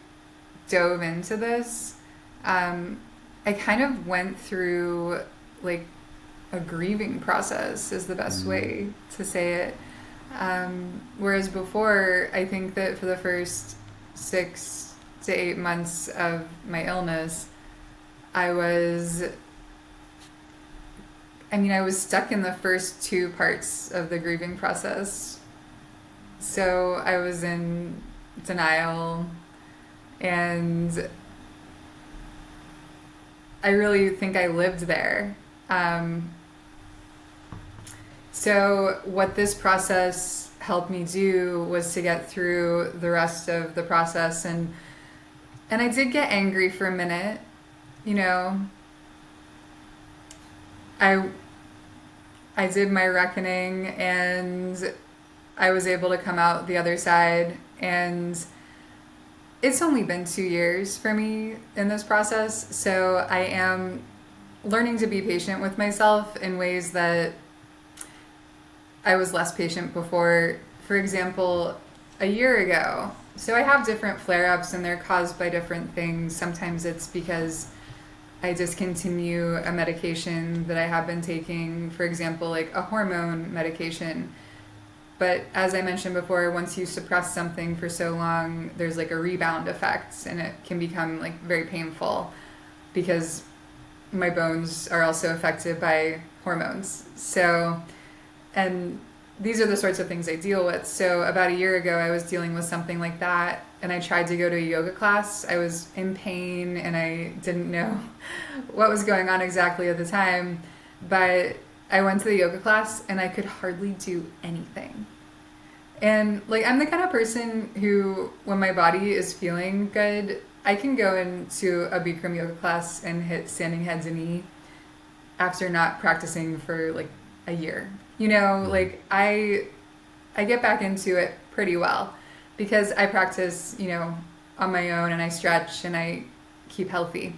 dove into this, I kind of went through like a grieving process is the best way to say it. Whereas before, I think that for the first 6 to 8 months of my illness, I was stuck in the first two parts of the grieving process. So I was in denial, and I really think I lived there. So what this process helped me do was to get through the rest of the process, and I did get angry for a minute, you know. I did my reckoning, and I was able to come out the other side, and it's only been 2 years for me in this process, so I am learning to be patient with myself in ways that I was less patient before. For example, a year ago, so I have different flare-ups and they're caused by different things. Sometimes it's because I discontinue a medication that I have been taking, for example, like a hormone medication. But as I mentioned before, once you suppress something for so long, there's like a rebound effect, and it can become like very painful because my bones are also affected by hormones. So, and these are the sorts of things I deal with. So about a year ago, I was dealing with something like that, and I tried to go to a yoga class. I was in pain, and I didn't know what was going on exactly at the time, but I went to the yoga class, and I could hardly do anything. And like, I'm the kind of person who, when my body is feeling good, I can go into a Bikram yoga class and hit standing heads and knee after not practicing for like a year. You know, like I get back into it pretty well because I practice, you know, on my own, and I stretch and I keep healthy.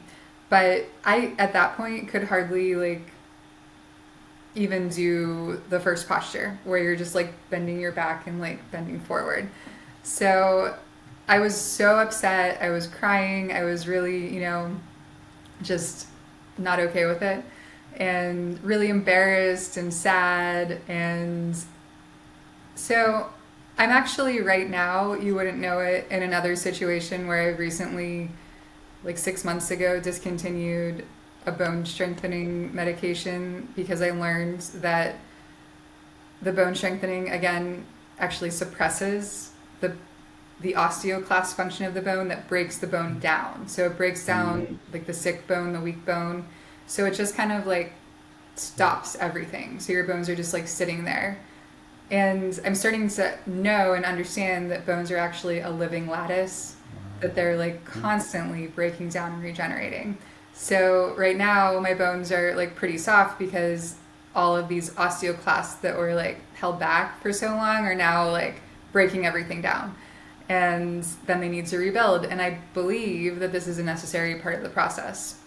But I, at that point, could hardly like even do the first posture where you're just like bending your back and like bending forward. So I was so upset. I was crying. I was really, you know, just not okay with it, and really embarrassed and sad. And so I'm actually right now, you wouldn't know it, in another situation where I've recently, like 6 months ago, discontinued a bone strengthening medication because I learned that the bone strengthening, again, actually suppresses the osteoclast function of the bone that breaks the bone down. So it breaks down like the sick bone, the weak bone. So it just kind of like stops everything. So your bones are just like sitting there. And I'm starting to know and understand that bones are actually a living lattice, that they're like constantly breaking down and regenerating. So right now my bones are like pretty soft because all of these osteoclasts that were like held back for so long are now like breaking everything down. And then they need to rebuild. And I believe that this is a necessary part of the process.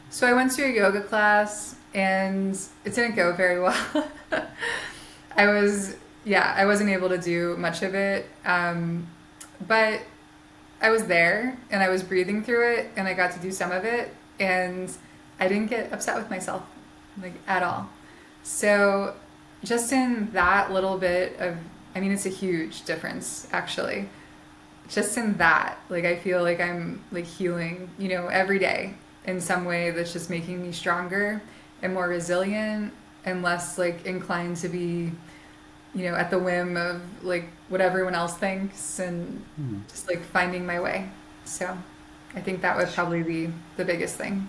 So I went to a yoga class, and it didn't go very well. I wasn't able to do much of it. But I was there, and I was breathing through it, and I got to do some of it, and I didn't get upset with myself, like, at all. So just in that little bit of, I mean, it's a huge difference, actually. Just in that, like, I feel like I'm like healing, you know, every day in some way that's just making me stronger and more resilient and less like inclined to be, you know, at the whim of like what everyone else thinks, and just like finding my way. So I think that would probably be the biggest thing.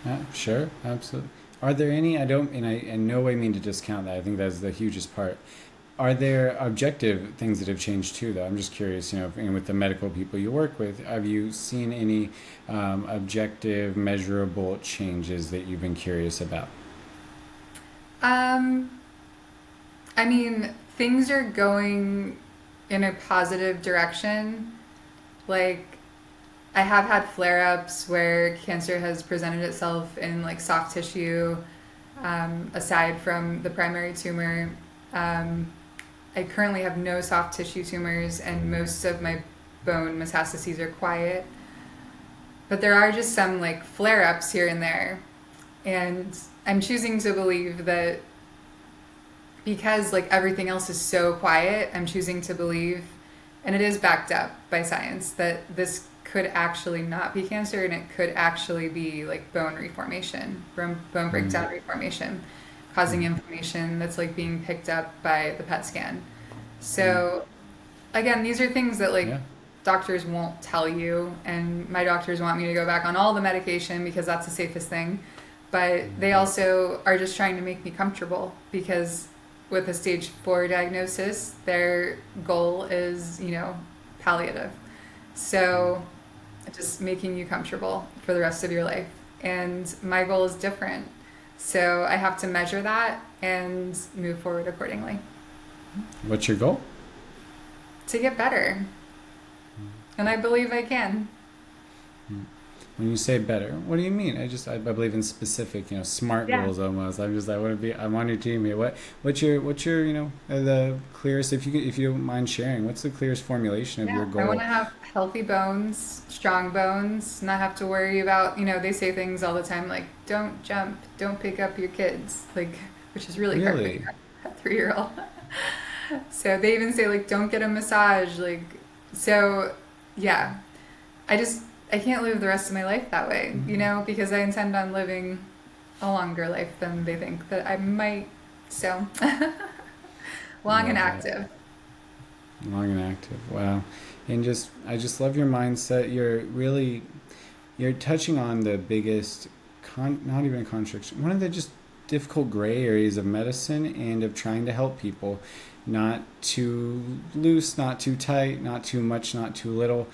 Yeah, sure, absolutely. Are there any, I don't, and I in no way mean to discount that. I think that's the hugest part. Are there objective things that have changed too, though? I'm just curious, you know, and with the medical people you work with, have you seen any objective, measurable changes that you've been curious about? I mean, things are going in a positive direction. Like, I have had flare-ups where cancer has presented itself in like soft tissue, aside from the primary tumor. I currently have no soft tissue tumors, and most of my bone metastases are quiet. But there are just some like flare-ups here and there. And I'm choosing to believe that because like everything else is so quiet, I'm choosing to believe, and it is backed up by science, that this could actually not be cancer, and it could actually be like bone reformation, bone breakdown reformation, causing inflammation that's like being picked up by the PET scan. So again, these are things that like doctors won't tell you, and my doctors want me to go back on all the medication because that's the safest thing. But they also are just trying to make me comfortable, because with a stage 4 diagnosis, their goal is, palliative. So just making you comfortable for the rest of your life. And my goal is different. So I have to measure that and move forward accordingly. What's your goal? To get better. And I believe I can. When you say better, what do you mean? I believe in specific, smart goals almost. I'm just I'm on your team here. What's your the clearest, if you don't mind sharing, what's the clearest formulation of your goal? I want to have healthy bones, strong bones, not have to worry about, they say things all the time like don't jump, don't pick up your kids, like, which is really hard for a 3-year-old. So they even say like don't get a massage, like, so yeah. I can't live the rest of my life that way, because I intend on living a longer life than they think that I might. So, long and active. Long and active. Wow. And I just love your mindset. You're touching on the biggest, not even a contradiction, one of the just difficult gray areas of medicine and of trying to help people. Not too loose, not too tight, not too much, not too little.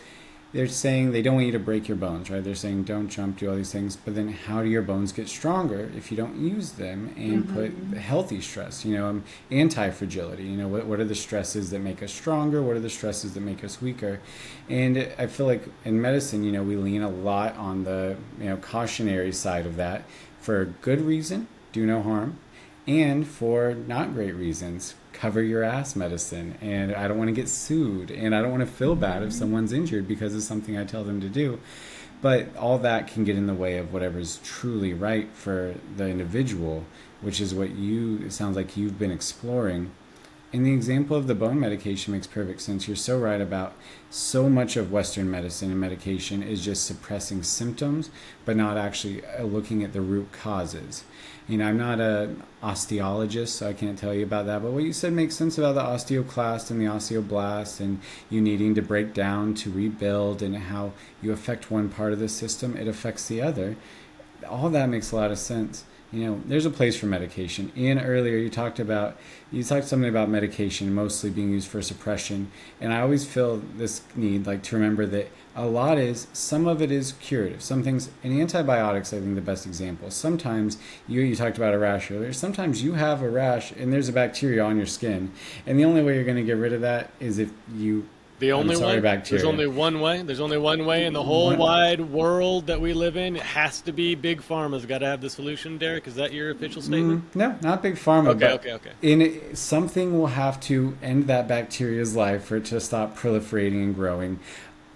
They're saying they don't want you to break your bones, right? They're saying don't jump, do all these things. But then how do your bones get stronger if you don't use them and put healthy stress? Anti-fragility. What are the stresses that make us stronger? What are the stresses that make us weaker? And I feel like in medicine, we lean a lot on the cautionary side of that for a good reason, do no harm, and for not great reasons. Cover your ass medicine, and I don't want to get sued, and I don't want to feel bad if someone's injured because of something I tell them to do. But all that can get in the way of whatever's truly right for the individual, which is what it sounds like you've been exploring. And the example of the bone medication makes perfect sense. You're so right about so much of Western medicine and medication is just suppressing symptoms, but not actually looking at the root causes. I'm not an osteologist, so I can't tell you about that. But what you said makes sense about the osteoclast and the osteoblast, and you needing to break down to rebuild, and how you affect one part of the system, it affects the other. All that makes a lot of sense. There's a place for medication. Ian, earlier you talked something about medication mostly being used for suppression, and I always feel this need to remember that some of it is curative. Some things, and antibiotics, I think the best example. Sometimes you talked about a rash earlier. Sometimes you have a rash and there's a bacteria on your skin, and the only way you're going to get rid of that is if you Bacteria. There's only one way in the whole wide world that we live in. It has to be Big Pharma's got to have the solution, Derek. Is that your official statement? No, not Big Pharma. Okay. Something will have to end that bacteria's life for it to stop proliferating and growing.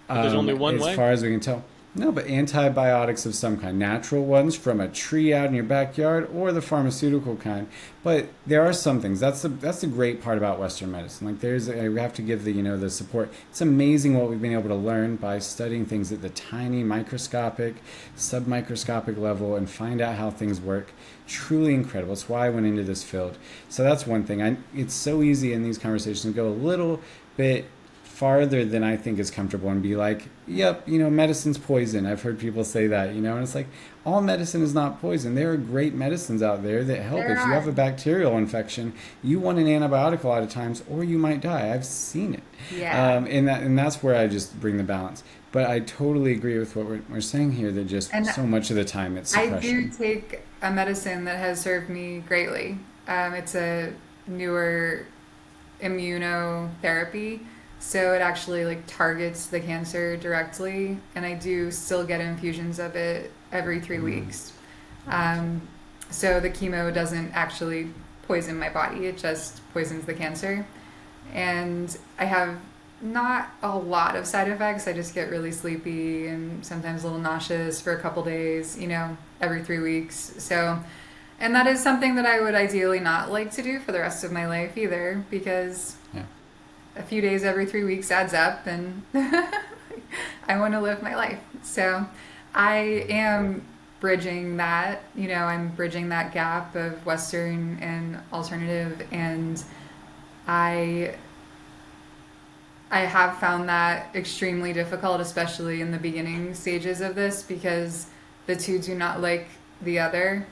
There's only one way? As far as we can tell. No, but antibiotics of some kind. Natural ones from a tree out in your backyard, or the pharmaceutical kind. But there are some things. That's the great part about Western medicine. We have to give the support. It's amazing what we've been able to learn by studying things at the tiny microscopic, submicroscopic level and find out how things work. Truly incredible. It's why I went into this field. So that's one thing. It's so easy in these conversations to go a little bit farther than I think is comfortable and be like, yep, medicine's poison. I've heard people say that, and it's like, all medicine is not poison. There are great medicines out there that help. If you have a bacterial infection, you want an antibiotic a lot of times, or you might die. I've seen it. Yeah. And that's where I just bring the balance. But I totally agree with what we're saying here, that just so much of the time it's suppression. I do take a medicine that has served me greatly. It's a newer immunotherapy So it actually like targets the cancer directly, and I do still get infusions of it every 3 weeks. So the chemo doesn't actually poison my body, it just poisons the cancer. And I have not a lot of side effects. I just get really sleepy and sometimes a little nauseous for a couple days, every 3 weeks. So, and that is something that I would ideally not like to do for the rest of my life either, because a few days every 3 weeks adds up, and I want to live my life. So I am bridging that, I'm bridging that gap of Western and alternative, and I have found that extremely difficult, especially in the beginning stages of this, because the two do not like the other.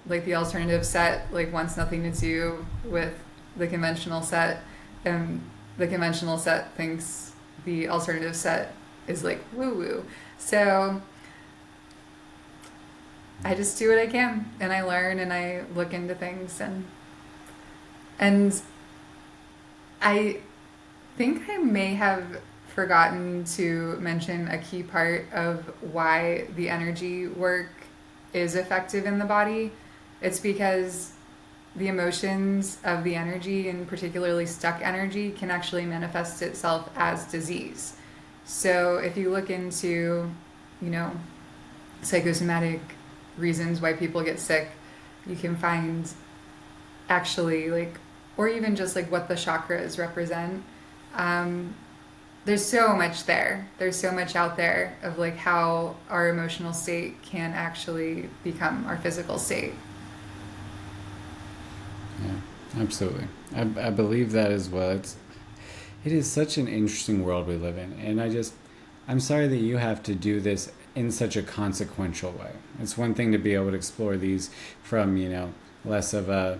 Like the alternative set like wants nothing to do with the conventional set, and the conventional set thinks the alternative set is like woo woo. So I just do what I can, and I learn, and I look into things, and I think I may have forgotten to mention a key part of why the energy work is effective in the body. It's because the emotions of the energy, and particularly stuck energy, can actually manifest itself as disease. So if you look into, psychosomatic reasons why people get sick, you can find actually or even just what the chakras represent. There's so much there. There's so much out there of how our emotional state can actually become our physical state. Yeah, absolutely. I believe that as well. It is such an interesting world we live in, and I'm sorry that you have to do this in such a consequential way. It's one thing to be able to explore these from less of a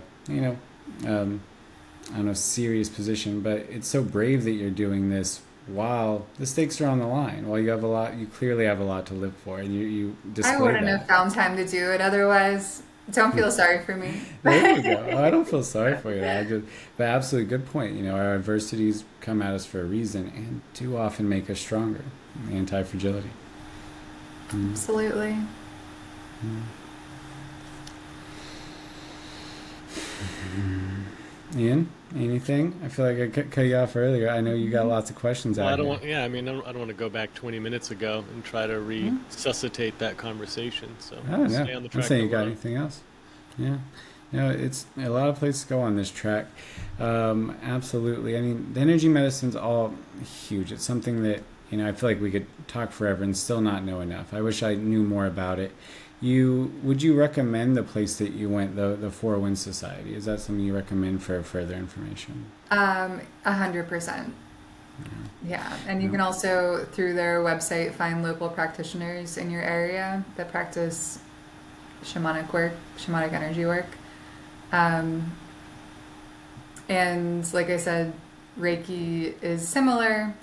serious position, but it's so brave that you're doing this while the stakes are on the line. While you clearly have a lot to live for, and you display that. I wouldn't have found time to do it otherwise. Don't feel sorry for me. There you go. I don't feel sorry for you. But absolutely good point. Our adversities come at us for a reason, and too often make us stronger. Anti-fragility. Absolutely. Ian, anything? I feel like I cut you off earlier. I know you got lots of questions out I here. I don't want to go back 20 minutes ago and try to resuscitate that conversation. So stay on the track. I'm saying you got anything else? Yeah. It's a lot of places to go on this track. Absolutely. I mean, the energy medicine's all huge. It's something that, I feel like we could talk forever and still not know enough. I wish I knew more about it. Would you recommend the place that you went, the Four Winds Society? Is that something you recommend for further information? 100%. Yeah, and you can also, through their website, find local practitioners in your area that practice shamanic energy work. And like I said, Reiki is similar.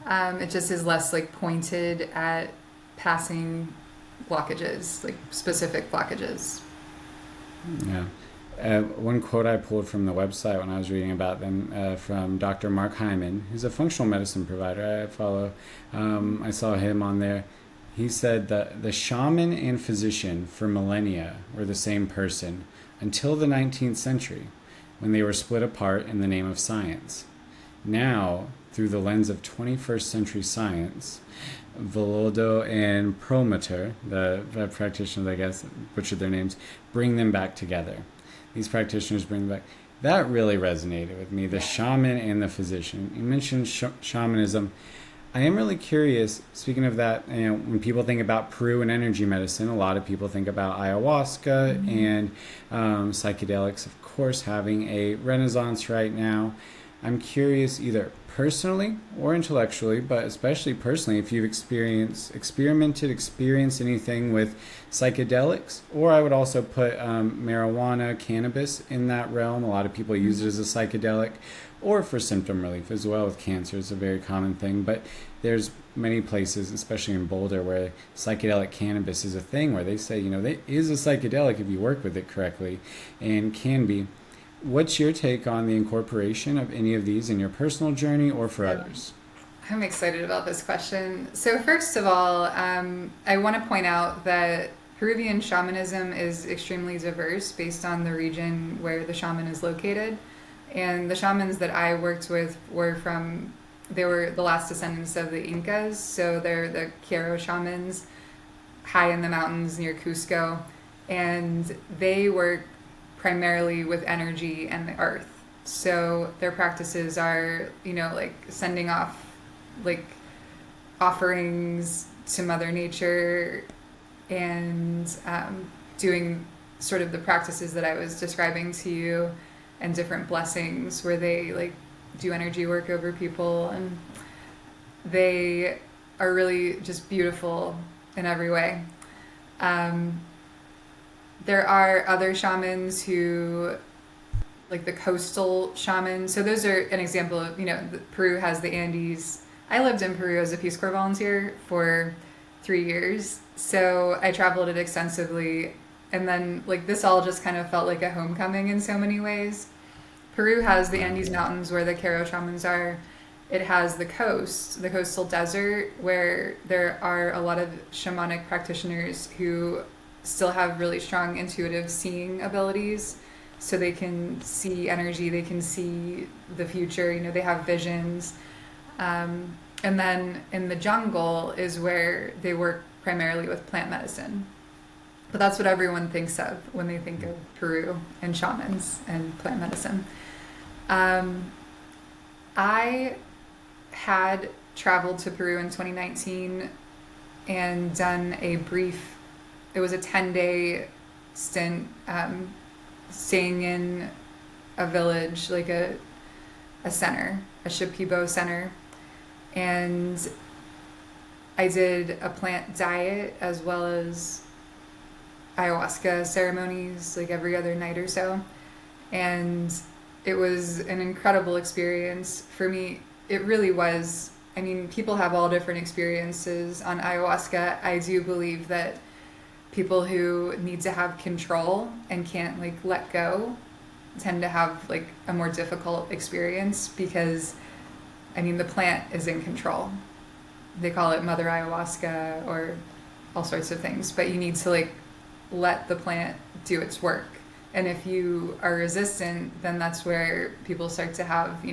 It just is less pointed at passing blockages, specific blockages. Yeah. One quote I pulled from the website when I was reading about them from Dr. Mark Hyman, who's a functional medicine provider I follow. I saw him on there. He said that the shaman and physician for millennia were the same person until the 19th century, when they were split apart in the name of science. Now, through the lens of 21st century science, Volodo and Promoter, the practitioners, I guess, butchered their names, bring them back together. These practitioners bring them back. That really resonated with me, the shaman and the physician. You mentioned shamanism. I am really curious, speaking of that, when people think about Peru and energy medicine, a lot of people think about ayahuasca and psychedelics, of course, having a renaissance right now. I'm curious, either personally or intellectually, but especially personally, if you've experienced anything with psychedelics, or I would also put marijuana, cannabis in that realm. A lot of people use it as a psychedelic, or for symptom relief as well with cancer. It's a very common thing, but there's many places, especially in Boulder, where psychedelic cannabis is a thing, where they say, it is a psychedelic if you work with it correctly, and can be. what's your take on the incorporation of any of these in your personal journey or for others? I'm excited about this question. So first of all, I want to point out that Peruvian shamanism is extremely diverse based on the region where the shaman is located. And the shamans that I worked with they were the last descendants of the Incas. So they're the Quero shamans high in the mountains near Cusco. And they work primarily with energy and the earth. So their practices are, like sending off like offerings to Mother Nature and doing sort of the practices that I was describing to you, and different blessings where they like do energy work over people, and they are really just beautiful in every way. There are other shamans who, like the coastal shamans. So those are an example of, Peru has the Andes. I lived in Peru as a Peace Corps volunteer for 3 years. So I traveled it extensively. And then like this all just kind of felt like a homecoming in so many ways. Peru has the Andes Mountains where the Quero shamans are. It has the coast, the coastal desert, where there are a lot of shamanic practitioners who still have really strong intuitive seeing abilities. So they can see energy, they can see the future, they have visions. And then in the jungle is where they work primarily with plant medicine. But that's what everyone thinks of when they think of Peru and shamans and plant medicine. I had traveled to Peru in 2019 and done it was a 10-day stint staying in a village, like a center, a Shipibo center. And I did a plant diet as well as ayahuasca ceremonies like every other night or so. And it was an incredible experience for me. It really was. I mean, people have all different experiences on ayahuasca. I do believe that people who need to have control and can't like let go tend to have like a more difficult experience because, I mean, the plant is in control. They call it Mother Ayahuasca or all sorts of things, but you need to like let the plant do its work. And if you are resistant, then that's where people start to have,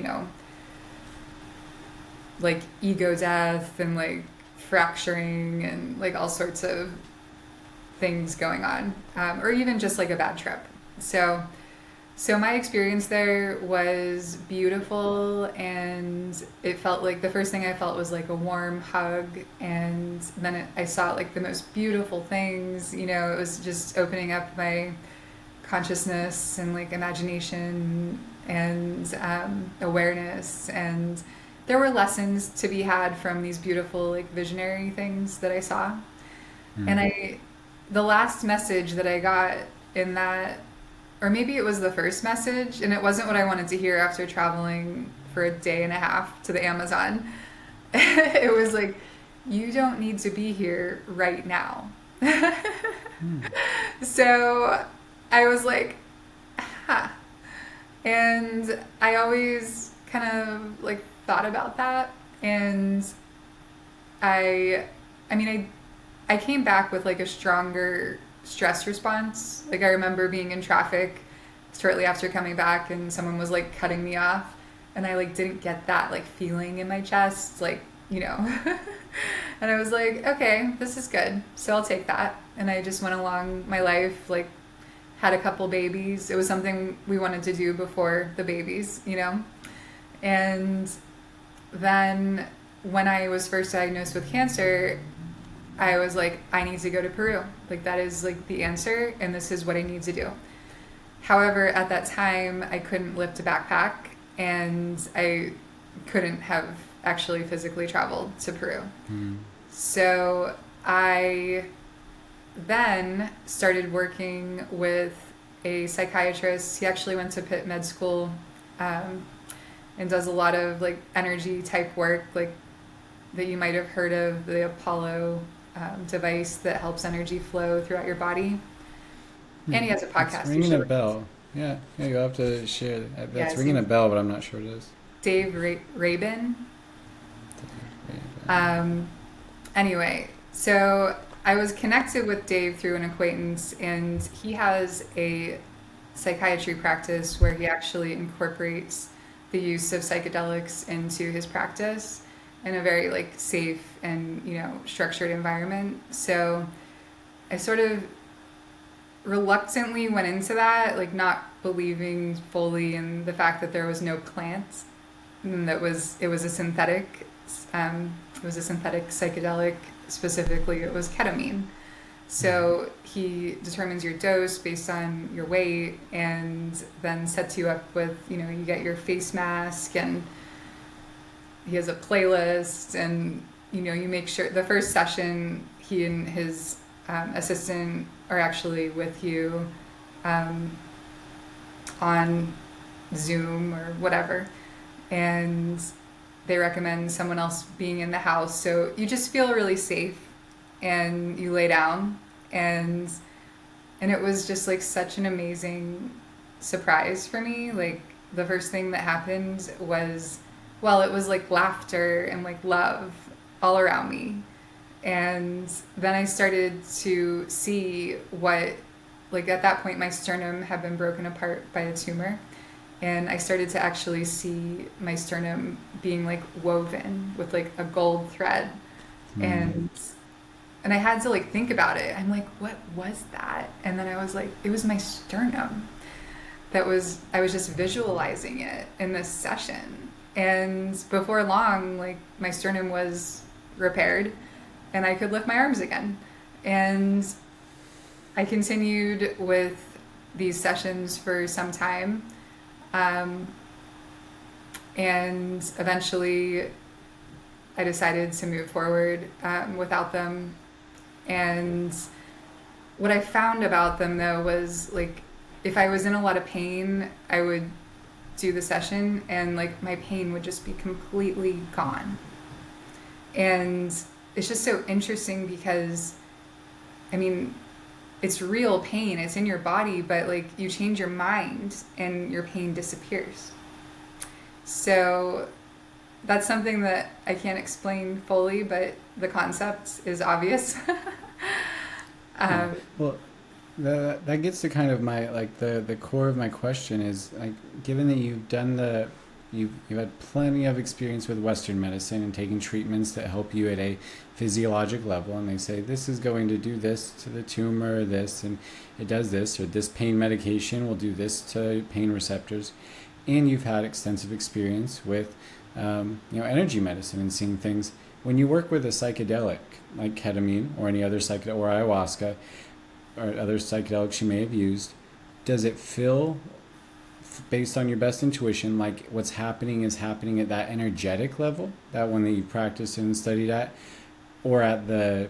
like ego death and like fracturing and like all sorts of things going on, or even just like a bad trip. So my experience there was beautiful, and it felt like the first thing I felt was like a warm hug, and then I saw like the most beautiful things. It was just opening up my consciousness and like imagination and awareness, and there were lessons to be had from these beautiful like visionary things that I saw. And the last message that I got in that, or maybe it was the first message, and it wasn't what I wanted to hear after traveling for a day and a half to the Amazon. It was like, you don't need to be here right now. So I was like, huh. And I always kind of like thought about that. And I came back with like a stronger stress response. Like I remember being in traffic shortly after coming back and someone was like cutting me off, and I like didn't get that like feeling in my chest, like, and I was like, okay, this is good. So I'll take that. And I just went along my life, like had a couple babies. It was something we wanted to do before the babies, And then when I was first diagnosed with cancer, I was like, I need to go to Peru. Like that is like the answer, and this is what I need to do. However, at that time, I couldn't lift a backpack, and I couldn't have actually physically traveled to Peru. So I then started working with a psychiatrist. He actually went to Pitt Med School and does a lot of like energy type work, like that you might have heard of, the Apollo device that helps energy flow throughout your body. And he has a podcast. It's ringing a bell. Yeah, you'll have to share. That's Yeah, ringing a bell, but I'm not sure what it is. Dave Rabin. Anyway, so I was connected with Dave through an acquaintance, and he has a psychiatry practice where he actually incorporates the use of psychedelics into his practice in a very like safe and structured environment. So I sort of reluctantly went into that, like not believing fully in the fact that there was no plant, and it was a synthetic. It was a synthetic psychedelic. Specifically, it was ketamine. So he determines your dose based on your weight, and then sets you up with, you get your face mask, and he has a playlist, and you make sure the first session he and his assistant are actually with you on Zoom or whatever, and they recommend someone else being in the house, so you just feel really safe, and you lay down, and it was just like such an amazing surprise for me. Like the first thing that happened was, well, it was like laughter and like love all around me. And then I started to see what, like at that point, my sternum had been broken apart by a tumor. And I started to actually see my sternum being like woven with like a gold thread. And I had to like think about it. I'm like, what was that? And then I was like, it was my sternum. I was just visualizing it in this session. And before long, like my sternum was repaired and I could lift my arms again. And I continued with these sessions for some time. And eventually I decided to move forward without them. And what I found about them though was like, if I was in a lot of pain, I would do the session and like my pain would just be completely gone. And it's just so interesting because, I mean, it's real pain, it's in your body, but like you change your mind and your pain disappears. So that's something that I can't explain fully, but the concept is obvious. Well, that gets to kind of my, like the core of my question is, like, given that you've done you've had plenty of experience with Western medicine and taking treatments that help you at a physiologic level, and they say this is going to do this to the tumor, this, and it does this, or this pain medication will do this to pain receptors, and you've had extensive experience with energy medicine and seeing things. When you work with a psychedelic like ketamine or any other psychedelic or ayahuasca or other psychedelics you may have used, does it feel, based on your best intuition, like what's happening is happening at that energetic level, that one that you practiced and studied at, or at the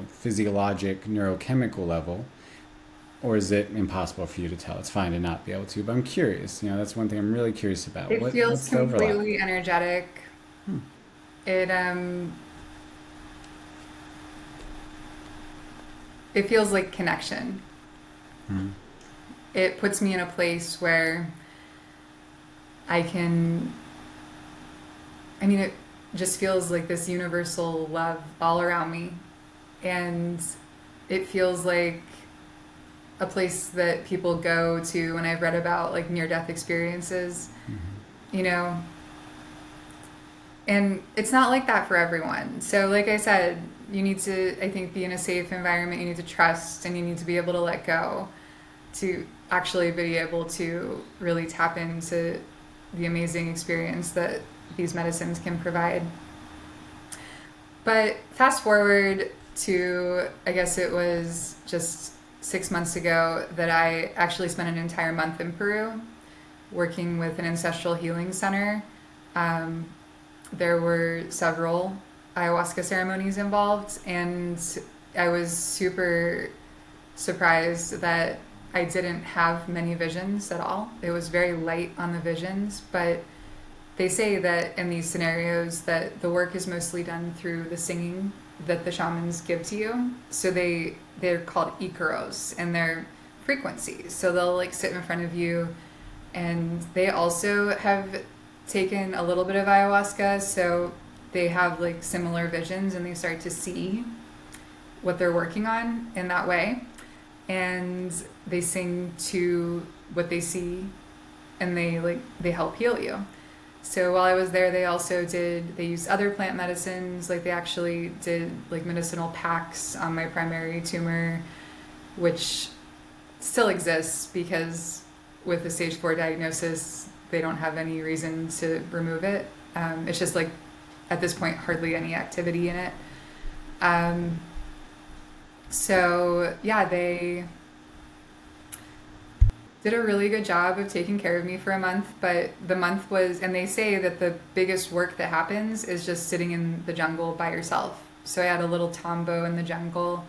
physiologic neurochemical level? Or is it impossible for you to tell? It's fine to not be able to, but I'm curious. That's one thing I'm really curious about. It feels what's the overlap? completely energetic. It feels like connection. It puts me in a place where it just feels like this universal love all around me. And it feels like a place that people go to when I've read about like near-death experiences, and it's not like that for everyone. So like I said, you need to, I think, be in a safe environment. You need to trust, and you need to be able to let go to actually be able to really tap into the amazing experience that these medicines can provide. But fast forward to, I guess it was just 6 months ago that I actually spent an entire month in Peru working with an ancestral healing center. There were several ayahuasca ceremonies involved, and I was super surprised that I didn't have many visions at all. It was very light on the visions, but they say that in these scenarios that the work is mostly done through the singing that the shamans give to you. So they're called Icaros, and they're frequencies. So they'll like sit in front of you, and they also have taken a little bit of ayahuasca, so they have like similar visions, and they start to see what they're working on in that way, and they sing to what they see, and they help heal you. So while I was there, they used other plant medicines. Like they actually did like medicinal packs on my primary tumor, which still exists because with the stage 4 diagnosis, they don't have any reason to remove it. It's just like at this point, hardly any activity in it. So yeah, they did a really good job of taking care of me for a month, but the month was, and they say that the biggest work that happens is just sitting in the jungle by yourself. So I had a little tombo in the jungle,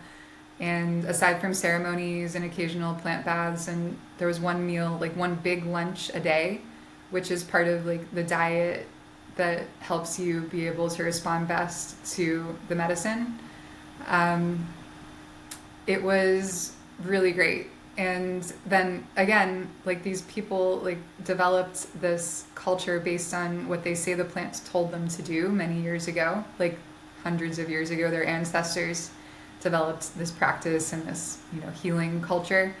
and aside from ceremonies and occasional plant baths, and there was one meal, like one big lunch a day, which is part of like the diet that helps you be able to respond best to the medicine. It was really great. And then again, like these people like developed this culture based on what they say the plants told them to do many years ago, like hundreds of years ago. Their ancestors developed this practice and this, healing culture,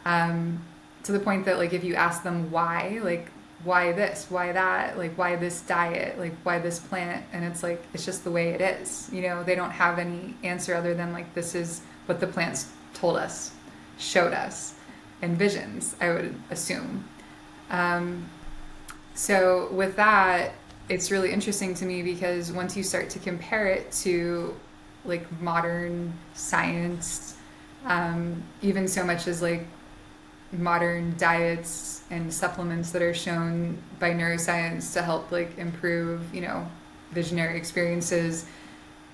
to the point that like if you ask them why, like why this, why that, like why this diet, like why this plant, and it's like it's just the way it is. They don't have any answer other than like this is what the plants told us, showed us, and visions, I would assume. So with that, it's really interesting to me because once you start to compare it to like modern science, even so much as like modern diets and supplements that are shown by neuroscience to help like improve, visionary experiences,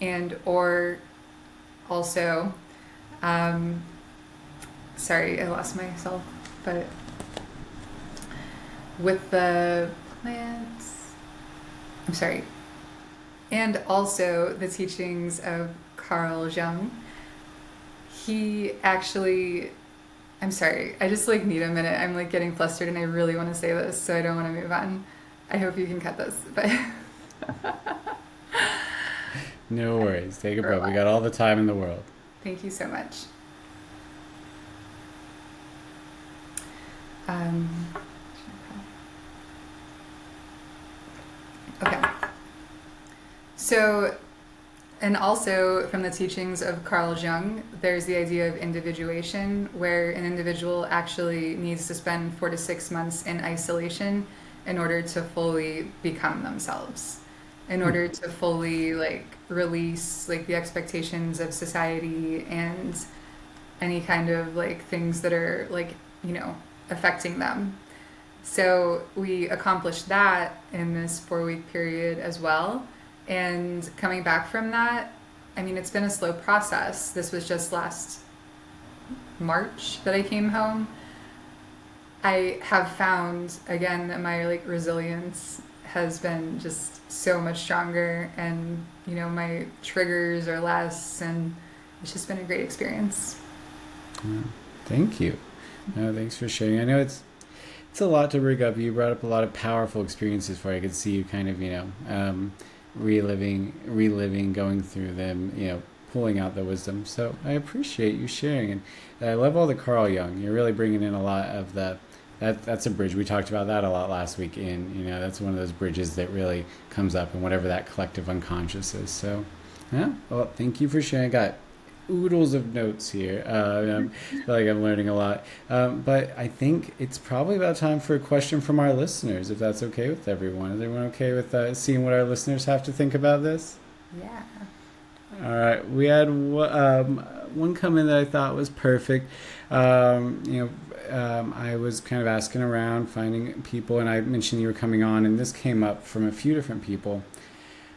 and or also sorry, I lost myself, but with the plants, I'm sorry, and also the teachings of Carl Jung, he actually, I'm sorry, I just like need a minute. I'm like getting flustered and I really want to say this, so I don't want to move on. I hope you can cut this, but no worries, take a breath. We got all the time in the world. Thank you so much. Okay. So, and also from the teachings of Carl Jung, there's the idea of individuation, where an individual actually needs to spend 4 to 6 months in isolation in order to fully become themselves, in order to fully like release like the expectations of society and any kind of like things that are like, affecting them. So we accomplished that in this 4-week period as well. And coming back from that, I mean, it's been a slow process. This was just last March that I came home. I have found again that my like resilience has been just so much stronger, and my triggers are less, and it's just been a great experience. Thank you. No, thanks for sharing. I know it's a lot to bring up. You brought up a lot of powerful experiences for you. I could see you kind of, reliving, going through them, pulling out the wisdom. So I appreciate you sharing. And I love all the Carl Jung. You're really bringing in a lot of that. That's a bridge. We talked about that a lot last week. And, that's one of those bridges that really comes up in whatever that collective unconscious is. So, yeah, well, thank you for sharing. I got oodles of notes here. I feel like I'm learning a lot. But I think it's probably about time for a question from our listeners, if that's okay with everyone. Is everyone okay with seeing what our listeners have to think about this? Yeah. All right. We had one comment that I thought was perfect. I was kind of asking around, finding people, and I mentioned you were coming on, and this came up from a few different people.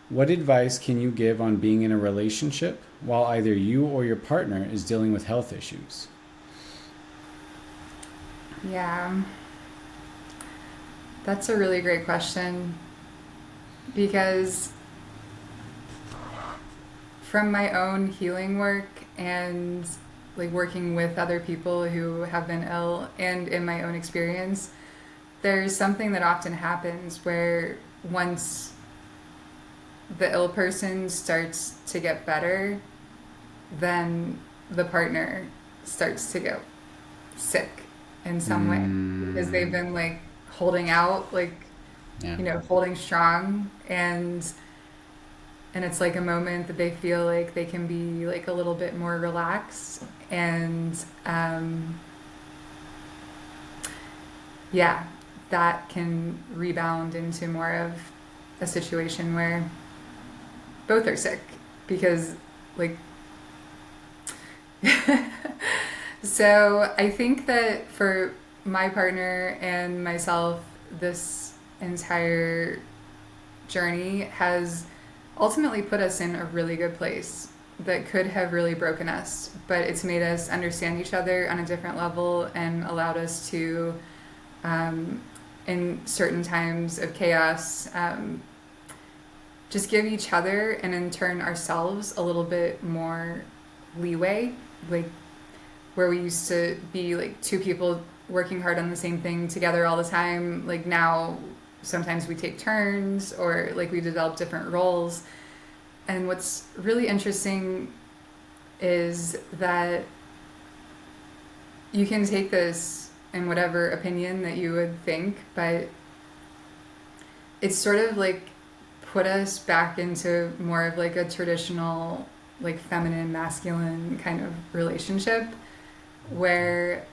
What advice can you give on being in a relationship while either you or your partner is dealing with health issues? Yeah, that's a really great question, because from my own healing work and like working with other people who have been ill and in my own experience, there's something that often happens where once the ill person starts to get better, then the partner starts to get sick in some way because they've been like holding out, like, Yeah. you know, holding strong, and it's like a moment that they feel like they can be like a little bit more relaxed, and yeah, that can rebound into more of a situation where both are sick because like so I think that for my partner and myself, this entire journey has ultimately put us in a really good place that could have really broken us, but it's made us understand each other on a different level and allowed us to, in certain times of chaos, just give each other and in turn ourselves a little bit more leeway, like where we used to be like two people working hard on the same thing together all the time. Like now, sometimes we take turns or like we develop different roles. And what's really interesting is that you can take this in whatever opinion that you would think, but it's sort of like put us back into more of like a traditional like feminine masculine kind of relationship where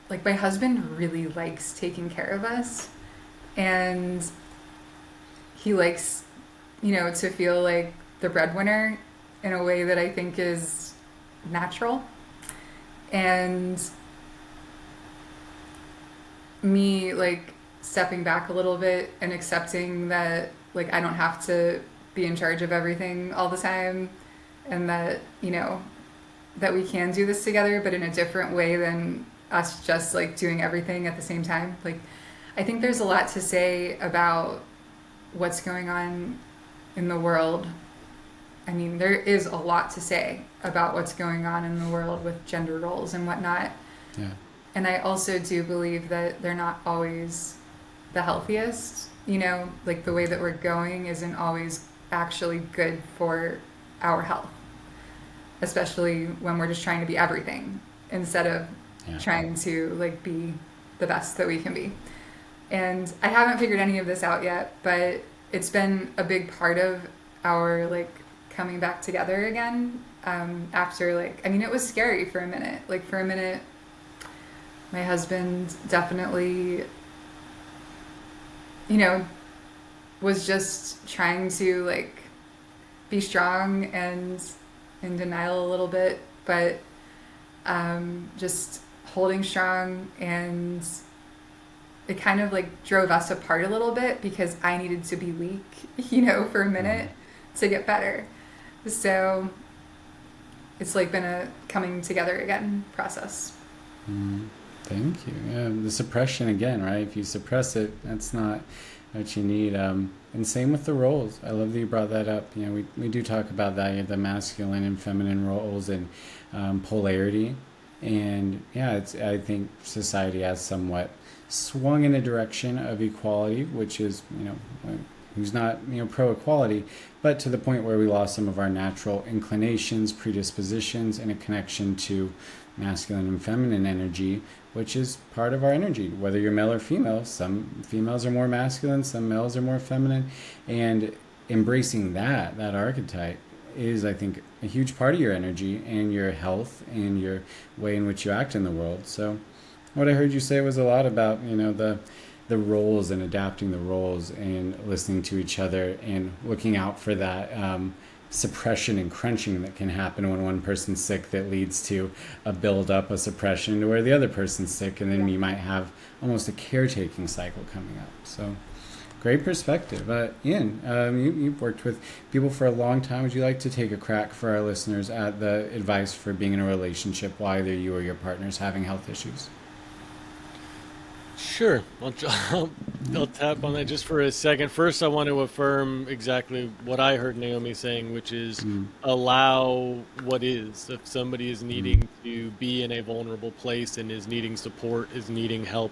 like my husband really likes taking care of us, and he likes, you know, to feel like the breadwinner in a way that I think is natural. And me like stepping back a little bit and accepting that like I don't have to be in charge of everything all the time, and that, you know, that we can do this together but in a different way than us just like doing everything at the same time. Like I think there's a lot to say about what's going on in the world. I mean, there is a lot to say about what's going on in the world with gender roles and whatnot. Yeah. And I also do believe that they're not always the healthiest. You know, like the way that we're going isn't always actually good for our health, especially when we're just trying to be everything instead of trying to like be the best that we can be. And I haven't figured any of this out yet, but it's been a big part of our like coming back together again, after like, I mean, it was scary for a minute. Like for a minute, my husband definitely, you know, was just trying to like be strong and in denial a little bit, but just holding strong, and it kind of like drove us apart a little bit because I needed to be weak, you know, for a minute to get better. So it's like been a coming together again process. Thank you. Yeah, the suppression again, right? If you suppress it, that's not what you need. And same with the roles. I love that you brought that up. You know, we do talk about that. You have the masculine and feminine roles and polarity. And yeah, I think society has somewhat swung in a direction of equality, which is, you know, who's not, you know, pro-equality, but to the point where we lost some of our natural inclinations, predispositions, and a connection to masculine and feminine energy, which is part of our energy, whether you're male or female. Some females are more masculine, some males are more feminine, and embracing that archetype is, I think, a huge part of your energy and your health and your way in which you act in the world. So what I heard you say was a lot about, you know, the roles and adapting the roles and listening to each other and looking out for that suppression and crunching that can happen when one person's sick, that leads to a build-up, a suppression to where the other person's sick, and then we might have almost a caretaking cycle coming up. So great perspective. Ian, you've worked with people for a long time. Would you like to take a crack for our listeners at the advice for being in a relationship while either you or your partner's having health issues? Sure. I'll tap on that just for a second. First, I want to affirm exactly what I heard Naomi saying, which is Mm, allow what is. If somebody is mm, needing to be in a vulnerable place and is needing support, is needing help,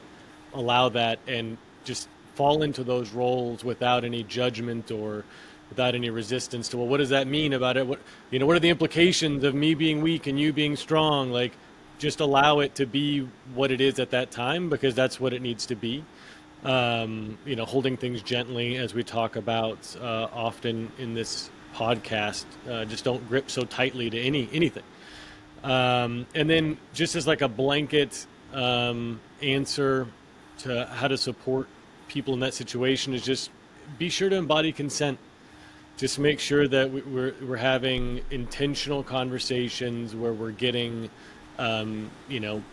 allow that and just fall into those roles without any judgment or without any resistance to, well, what does that mean about it? What are the implications of me being weak and you being strong? Like, just allow it to be what it is at that time because that's what it needs to be. Holding things gently as we talk about often in this podcast. Just don't grip so tightly to anything. And then just as like a blanket answer to how to support people in that situation is just be sure to embody consent. Just make sure that we're having intentional conversations where we're getting, um, you know,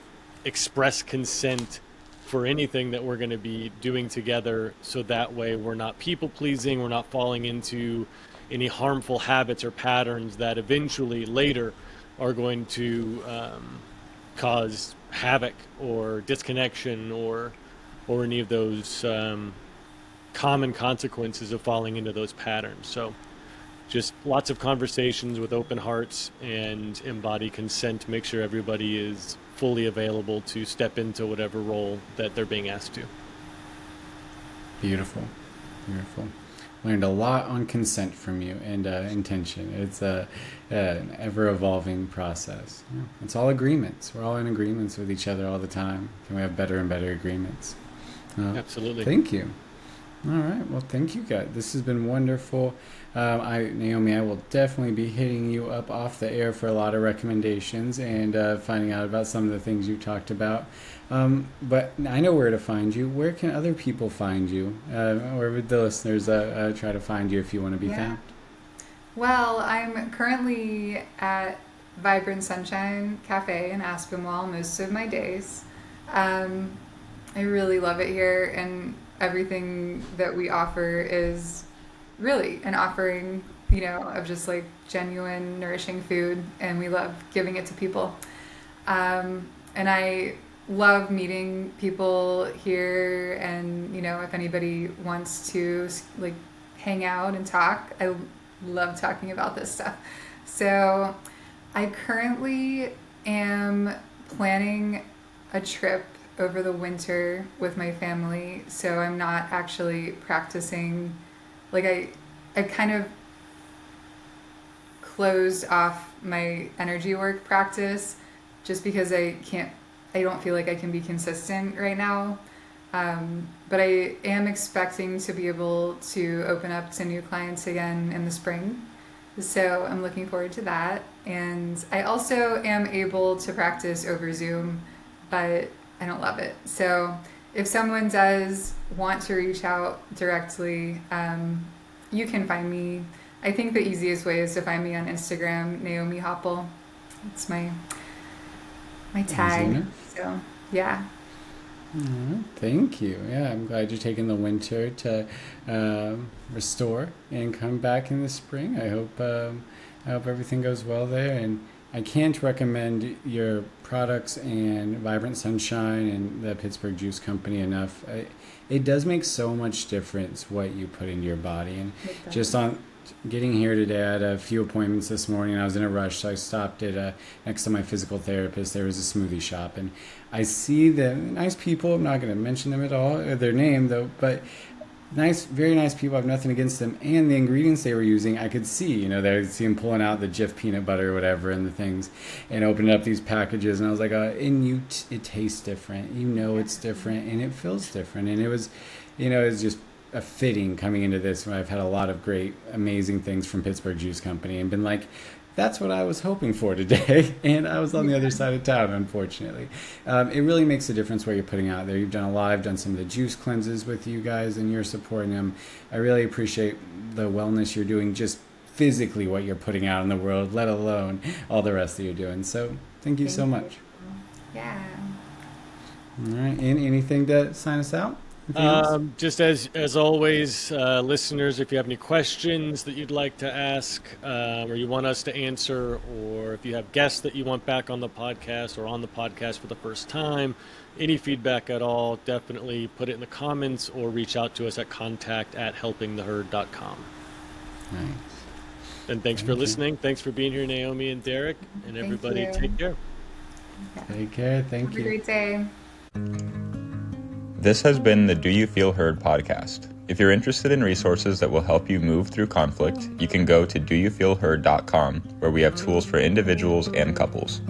express consent for anything that we're going to be doing together. So that way we're not people pleasing, we're not falling into any harmful habits or patterns that eventually later are going to cause havoc or disconnection or any of those common consequences of falling into those patterns. So just lots of conversations with open hearts and embody consent to make sure everybody is fully available to step into whatever role that they're being asked to. beautiful, beautiful. Learned a lot on consent from you and intention. It's an ever-evolving process. Yeah, it's all agreements. We're all in agreements with each other all the time. Can we have better and better agreements? Absolutely. Thank you. All right. Well, thank you, guys. This has been wonderful. Naomi, I will definitely be hitting you up off the air for a lot of recommendations and finding out about some of the things you talked about. But I know where to find you. Where can other people find you? Where would the listeners try to find you if you want to be found? Well, I'm currently at Vibrant Sunshine Cafe in Aspinwall most of my days. I really love it here, and everything that we offer is really an offering, of just like genuine, nourishing food, and we love giving it to people. And I love meeting people here, and if anybody wants to like hang out and talk, I love talking about this stuff. So I currently am planning a trip over the winter with my family, so I'm not actually practicing. Like I kind of closed off my energy work practice just because I don't feel like I can be consistent right now. But I am expecting to be able to open up to new clients again in the spring. So I'm looking forward to that. And I also am able to practice over Zoom, but I don't love it. So if someone does want to reach out directly, you can find me. I think the easiest way is to find me on Instagram, Naomi Hoppel. It's my tag. So yeah. Thank you. Yeah, I'm glad you're taking the winter to restore and come back in the spring. I hope everything goes well there, and I can't recommend your products and Vibrant Sunshine and the Pittsburgh Juice Company enough. It does make so much difference what you put into your body, and just on getting here today, I had a few appointments this morning. I was in a rush, so I stopped at next to my physical therapist. There was a smoothie shop, and I see the nice people. I'm not going to mention them at all, or their name though, but nice, very nice people. I have nothing against them, and the ingredients they were using, I could see. I could see them pulling out the Jif peanut butter or whatever and the things, and opening up these packages, and I was like, it tastes different. It's different, and it feels different, and it was just a fitting coming into this when I've had a lot of great, amazing things from Pittsburgh Juice Company and been like, that's what I was hoping for today. And I was on the other side of town, unfortunately. It really makes a difference what you're putting out there. You've done a lot. I've done some of the juice cleanses with you guys, and you're supporting them. I really appreciate the wellness you're doing, just physically what you're putting out in the world, let alone all the rest that you're doing. So thank you so much. Yeah. All right. And anything to sign us out? Just as always, listeners, if you have any questions that you'd like to ask, or you want us to answer, or if you have guests that you want back on the podcast or on the podcast for the first time, any feedback at all, definitely put it in the comments or reach out to us at contact@helpingtheherd.com. Nice. And thanks for listening. Thanks for being here, Naomi and Derek, and everybody take care. Take care. Thank you. Have a great day. This has been the Do You Feel Heard podcast. If you're interested in resources that will help you move through conflict, you can go to doyoufeelheard.com, where we have tools for individuals and couples.